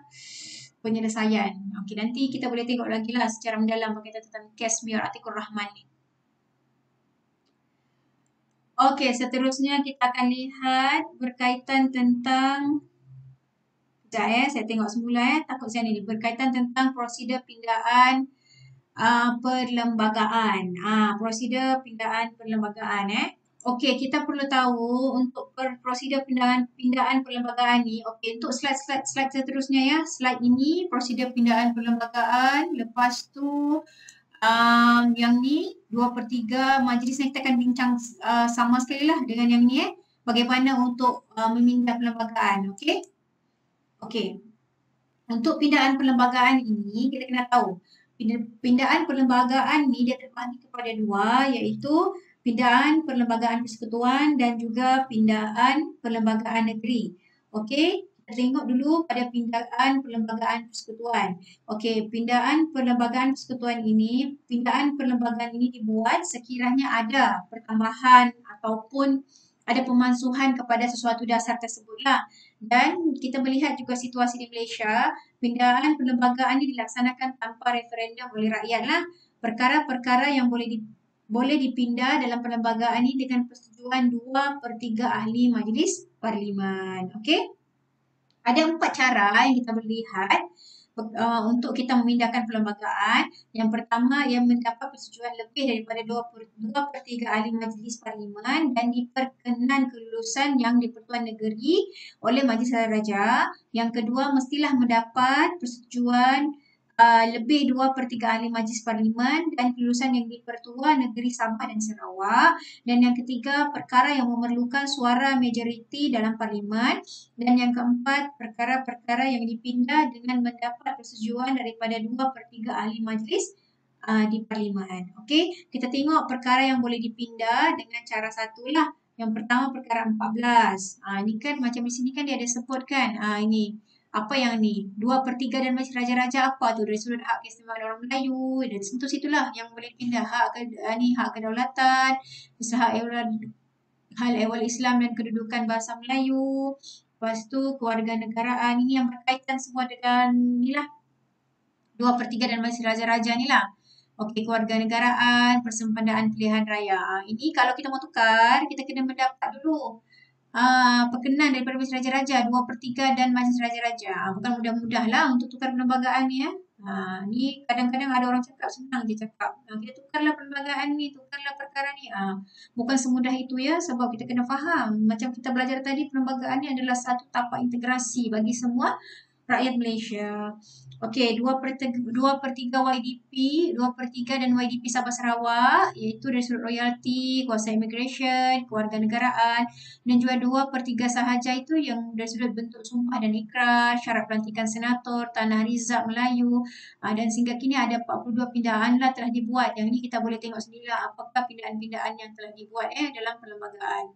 penyelesaian. Okey, nanti kita boleh tengok lagi lah secara mendalam berkaitan tentang kes Mir Atikur Rahman ni. Okey, seterusnya kita akan lihat berkaitan tentang saya tengok semula takut saya ni berkaitan tentang prosedur pindaan perlembagaan. Prosedur pindaan perlembagaan Okey, kita perlu tahu untuk prosedur pindaan perlembagaan ni. Okey, untuk slide seterusnya ya. Slide ini prosedur pindaan perlembagaan. Lepas tu yang ni 2/3 majlis yang kita akan bincang sama sekali lah dengan yang ni bagaimana untuk memindah perlembagaan. Okey? Okey. Untuk pindaan perlembagaan ini kita kena tahu pindaan perlembagaan ni dia terbahagi kepada dua, iaitu pindaan perlembagaan persekutuan dan juga pindaan perlembagaan negeri. Okey, kita tengok dulu pada pindaan perlembagaan persekutuan. Okey, pindaan perlembagaan persekutuan ini, pindaan perlembagaan ini dibuat sekiranya ada pertambahan ataupun ada pemansuhan kepada sesuatu dasar tersebutlah. Dan kita melihat juga situasi di Malaysia, pindaan perlembagaan ini dilaksanakan tanpa referendum oleh rakyat lah. Perkara-perkara yang boleh dipindah dalam perlembagaan ini dengan persetujuan 2/3 ahli majlis parlimen. Okey? Ada 4 cara yang kita boleh lihat untuk kita memindahkan perlembagaan. Yang pertama, ia mendapat persetujuan lebih daripada 2/3 ahli majlis parlimen dan diperkenan kelulusan yang di-Pertuan Negeri oleh Majlis Raja. Yang kedua, mestilah mendapat persetujuan lebih 2/3 ahli majlis parlimen dan kelulusan yang di-Pertua Negeri Sabah dan Sarawak. Dan yang ketiga, perkara yang memerlukan suara majoriti dalam parlimen. Dan yang keempat, perkara-perkara yang dipindah dengan mendapat persetujuan daripada 2/3 ahli majlis di parlimen. Okey, kita tengok perkara yang boleh dipindah dengan cara satulah. Yang pertama, perkara 14. Ni kan macam di sini kan dia ada sebut kan. Ini apa yang ni? 2/3 dan Majlis Raja-Raja apa tu? Dari sudut hak keistimewaan orang Melayu. Dan sentuh situlah yang boleh pindah hak hak kedaulatan, hal ehwal Islam dan kedudukan bahasa Melayu. Lepas tu kewarganegaraan ini yang berkaitan semua dengan ni lah 2/3 dan Majlis Raja-Raja ni lah. Okey, kewarganegaraan, persempendaan pilihan raya. Ini kalau kita mau tukar, kita kena mendapat dulu perkenan daripada Majlis Raja-Raja 2/3 dan Majlis Raja-Raja. Bukan mudah-mudah lah untuk tukar perlembagaan ni ya. Ni kadang-kadang ada orang cakap senang je cakap. Kita tukarlah perlembagaan ni, tukarlah perkara ni. Bukan semudah itu ya, sebab kita kena faham. Macam kita belajar tadi, perlembagaan ni adalah satu tapak integrasi bagi semua rakyat Malaysia. Okey, 2/3 YDP, 2/3 dan YDP Sabah Sarawak, iaitu dari sudut royalti, kuasa imigresen, kewarganegaraan, dan juga 2/3 sahaja itu yang dari sudut bentuk sumpah dan ikrar, syarat pelantikan senator, tanah rizab Melayu, dan sehingga kini ada 42 pindahan lah telah dibuat. Yang ini kita boleh tengok sendirilah apakah pindahan-pindahan yang telah dibuat dalam perlembagaan.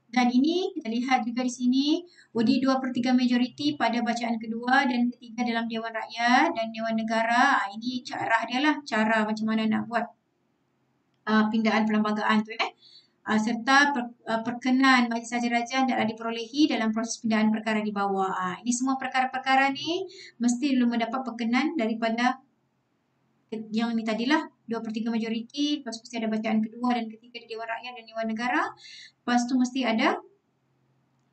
Dan ini kita lihat juga di sini undi 2/3 majoriti pada bacaan kedua dan ketiga dalam Dewan Rakyat dan Dewan Negara. Ini cara dia lah, cara macam mana nak buat pindaan perlembagaan tu serta perkenan Majlis Raja-Raja hendaklah diperolehi dalam proses pindaan perkara di bawah. Ini semua perkara-perkara ni mesti belum mendapat perkenan daripada yang ni tadilah 2/3 majoriti, lepas mesti ada bacaan kedua dan ketiga di Dewan Rakyat dan Dewan Negara. Lepas tu mesti ada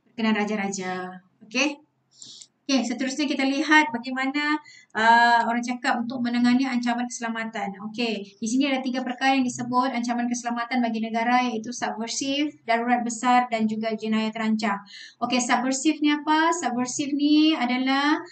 perkenan raja-raja. Okey. Okey, seterusnya kita lihat bagaimana orang cakap untuk menangani ancaman keselamatan. Okey, di sini ada 3 perkara yang disebut ancaman keselamatan bagi negara, iaitu subversif, darurat besar dan juga jenayah terancam. Okey, subversif ni apa? Subversif ni adalah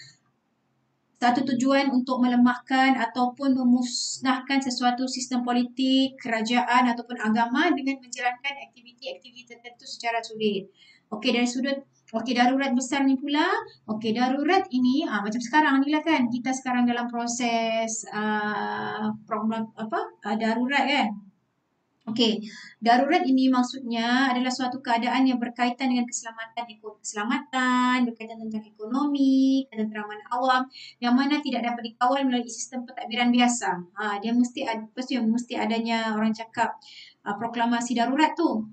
satu tujuan untuk melemahkan ataupun memusnahkan sesuatu sistem politik, kerajaan ataupun agama dengan menjalankan aktiviti-aktiviti tertentu secara sulit. Okey, dari sudut darurat besar ni pula. Okey, darurat ini macam sekarang ni lah kan. Kita sekarang dalam proses darurat kan. Okey, darurat ini maksudnya adalah suatu keadaan yang berkaitan dengan keselamatan, berkaitan tentang ekonomi, ketenteraman awam yang mana tidak dapat dikawal melalui sistem pentadbiran biasa. Dia mesti adanya orang cakap proklamasi darurat tu.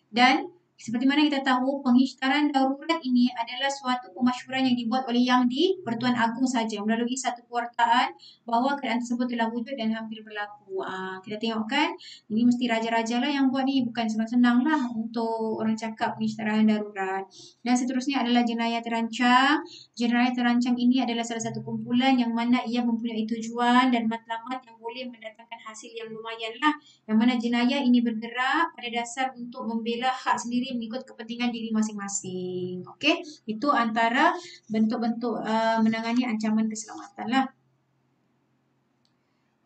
Dan Seperti mana kita tahu, pengisytiharan darurat ini adalah suatu pemasyhuran yang dibuat oleh Yang di-Pertuan Agong saja melalui satu pewartaan bahawa keadaan tersebut telah wujud dan hampir berlaku. Kita tengok kan, ini mesti raja-raja lah yang buat ni, bukan senang-senang lah untuk orang cakap pengisytiharan darurat. Dan seterusnya adalah jenayah terancang. Jenayah terancang ini adalah salah satu kumpulan yang mana ia mempunyai tujuan dan matlamat yang boleh mendatangkan hasil yang lumayan lah. Yang mana jenayah ini bergerak pada dasar untuk membela hak sendiri mengikut kepentingan diri masing-masing. Okey, itu antara bentuk-bentuk menangani ancaman keselamatan lah.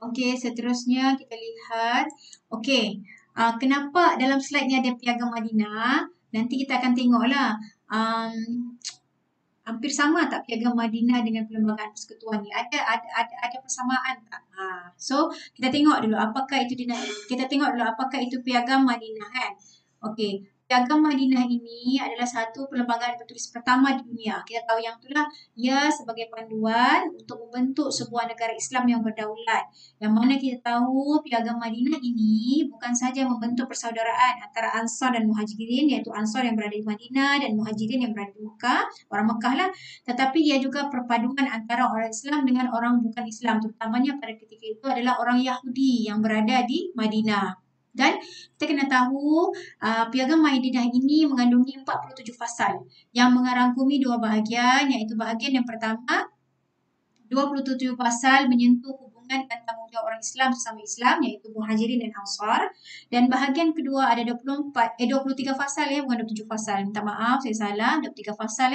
Okey, seterusnya kita lihat. Okey, kenapa dalam slide ni ada Piagam Madinah? Nanti kita akan tengoklah. Hampir sama tak Piagam Madinah dengan Perlembagaan Persekutuan ni? Ada persamaan tak? So kita tengok dulu apakah itu kita tengok dulu apakah itu Piagam Madinah kan. Okey, Piagam Madinah ini adalah satu perlembagaan tertulis pertama di dunia. Kita tahu yang itulah ia sebagai panduan untuk membentuk sebuah negara Islam yang berdaulat. Yang mana kita tahu Piagam Madinah ini bukan sahaja membentuk persaudaraan antara Ansar dan Muhajirin, iaitu Ansar yang berada di Madinah dan Muhajirin yang berada di Mekah, orang Mekah lah, tetapi ia juga perpaduan antara orang Islam dengan orang bukan Islam, terutamanya pada ketika itu adalah orang Yahudi yang berada di Madinah. Dan kita kena tahu Piagam Madinah ini mengandungi 47 fasal yang mengarangkumi dua bahagian, iaitu bahagian yang pertama 27 pasal menyentuh hubungan dan tanggungjawab orang Islam sesama Islam, iaitu Muhajirin dan Ansar. Dan bahagian kedua ada 23 pasal bukan 27 pasal. Minta maaf saya salah, 23 pasal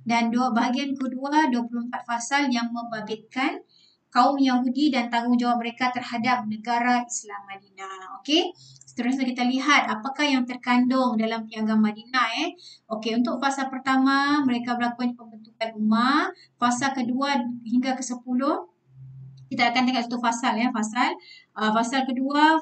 Dan bahagian kedua 24 pasal yang membabitkan kaum Yahudi dan tanggungjawab mereka terhadap negara Islam Madinah. Okey. Seterusnya kita lihat apakah yang terkandung dalam Piagam Madinah. Okey, untuk fasa pertama mereka melakukan pembentukan ummah. Fasa kedua hingga ke-10 kita akan tengok satu fasal fasal kedua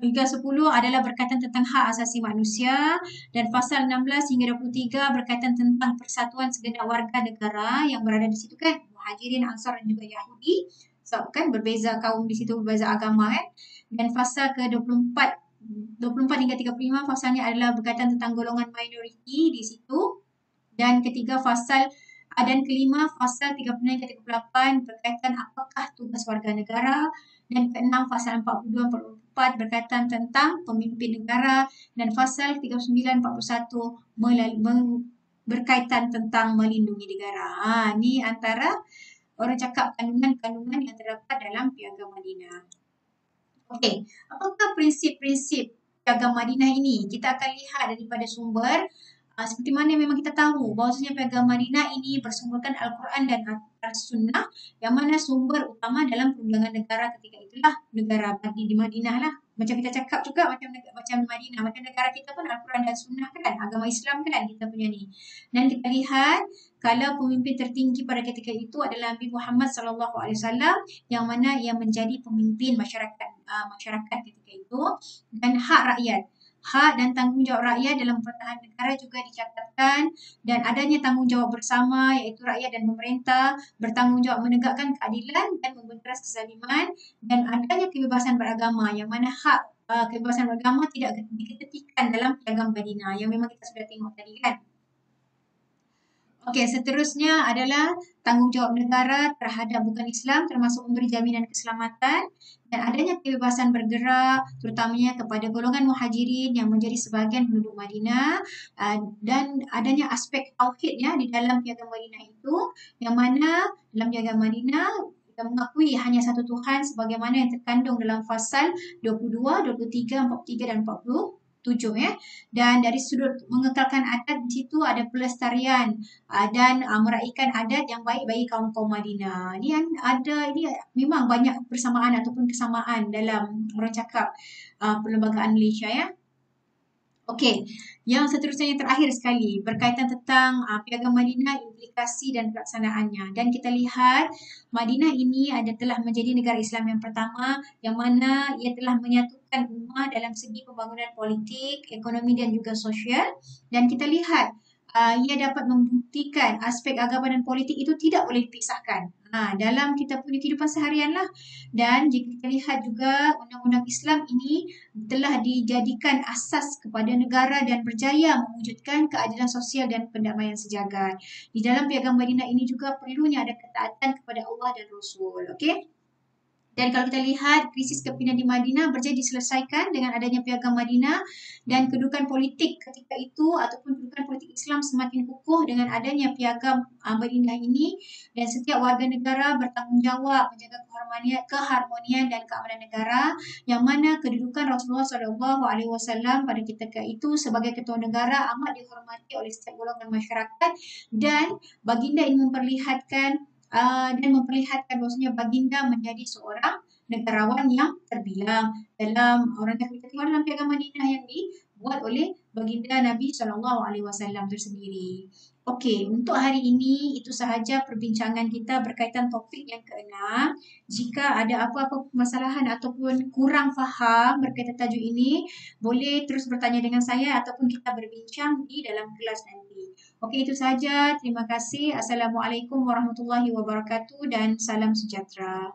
hingga 10 adalah berkaitan tentang hak asasi manusia, dan fasal 16 hingga 23 berkaitan tentang persatuan segenap warga negara yang berada di situ kan, Muhajirin, Ansar dan juga Yahudi. Sebab kan berbeza kaum di situ, berbeza agama kan. Dan fasal ke-24 hingga 35 fasalnya adalah berkaitan tentang golongan minoriti di situ. Dan ketiga fasal dan kelima fasal 36 hingga 38 berkaitan apakah tugas warga negara. Dan keenam fasal 42 44 berkaitan tentang pemimpin negara, dan fasal 39 41 berkaitan tentang melindungi negara. Ni antara orang cakap kandungan-kandungan yang terdapat dalam Piagam Madinah. Okey, apakah prinsip-prinsip Piagam Madinah ini? Kita akan lihat daripada sumber. Seperti mana memang kita tahu bahawasanya Piagam Madinah ini bersumberkan Al-Quran dan As-Sunnah, yang mana sumber utama dalam perundangan negara ketika itulah negara di Madinah lah. Macam kita cakap juga macam Madinah, macam negara kita pun Al-Quran dan Sunnah kan, agama Islam kan kita punya ni. Dan kita lihat kalau pemimpin tertinggi pada ketika itu adalah Nabi Muhammad SAW, yang mana ia menjadi pemimpin masyarakat ketika itu. Dan hak dan tanggungjawab rakyat dalam pertahanan negara juga dicatatkan, dan adanya tanggungjawab bersama, iaitu rakyat dan pemerintah bertanggungjawab menegakkan keadilan dan membenteras kezaliman, dan adanya kebebasan beragama, yang mana hak kebebasan beragama tidak diketepikan dalam Piagam Madinah yang memang kita sudah tengok tadi kan. Okey, seterusnya adalah tanggungjawab negara terhadap bukan Islam, termasuk memberi jaminan keselamatan dan adanya kebebasan bergerak, terutamanya kepada golongan Muhajirin yang menjadi sebahagian penduduk Madinah, dan adanya aspek tauhid di dalam Piagam Madinah itu, yang mana dalam Piagam Madinah kita mengakui hanya satu Tuhan sebagaimana yang terkandung dalam fasal 22, 23, 43 dan 47 dan dari sudut mengekalkan adat di situ ada pelestarian dan meraihkan adat yang baik bagi kaum-kaum Madinah. Ini memang banyak persamaan ataupun kesamaan dalam orang cakap perlembagaan Malaysia Okey, yang seterusnya yang terakhir sekali berkaitan tentang Piagam Madinah, implikasi dan pelaksanaannya. Dan kita lihat Madinah ini telah menjadi negara Islam yang pertama yang mana ia telah menyatukan ummah dalam segi pembangunan politik, ekonomi dan juga sosial. Dan kita lihat ia dapat membuktikan aspek agama dan politik itu tidak boleh dipisahkan. Dalam kita punya kehidupan seharian lah. Dan jika kita lihat juga undang-undang Islam ini telah dijadikan asas kepada negara dan berjaya mewujudkan keadilan sosial dan pendamaian sejagat. Di dalam Piagam Madinah ini juga perlunya ada ketaatan kepada Allah dan Rasul. Okey? Dan kalau kita lihat krisis kepimpinan di Madinah berjaya diselesaikan dengan adanya Piagam Madinah dan kedudukan politik ketika itu ataupun kedudukan politik Islam semakin kukuh dengan adanya Piagam Madinah ini, dan setiap warga negara bertanggungjawab menjaga keharmonian dan keamanan negara, yang mana kedudukan Rasulullah SAW pada ketika itu sebagai ketua negara amat dihormati oleh setiap golongan masyarakat, dan baginda ini memperlihatkan bahwasanya baginda menjadi seorang negarawan yang terbilang dalam orang yang kita tengok dalam Piagam Madinah yang dibuat oleh baginda Nabi SAW tersendiri. Okey, untuk hari ini itu sahaja perbincangan kita berkaitan topik yang keenam. Jika ada apa-apa permasalahan ataupun kurang faham berkaitan tajuk ini, boleh terus bertanya dengan saya ataupun kita berbincang di dalam kelas nanti. Okey, itu sahaja. Terima kasih. Assalamualaikum warahmatullahi wabarakatuh dan salam sejahtera.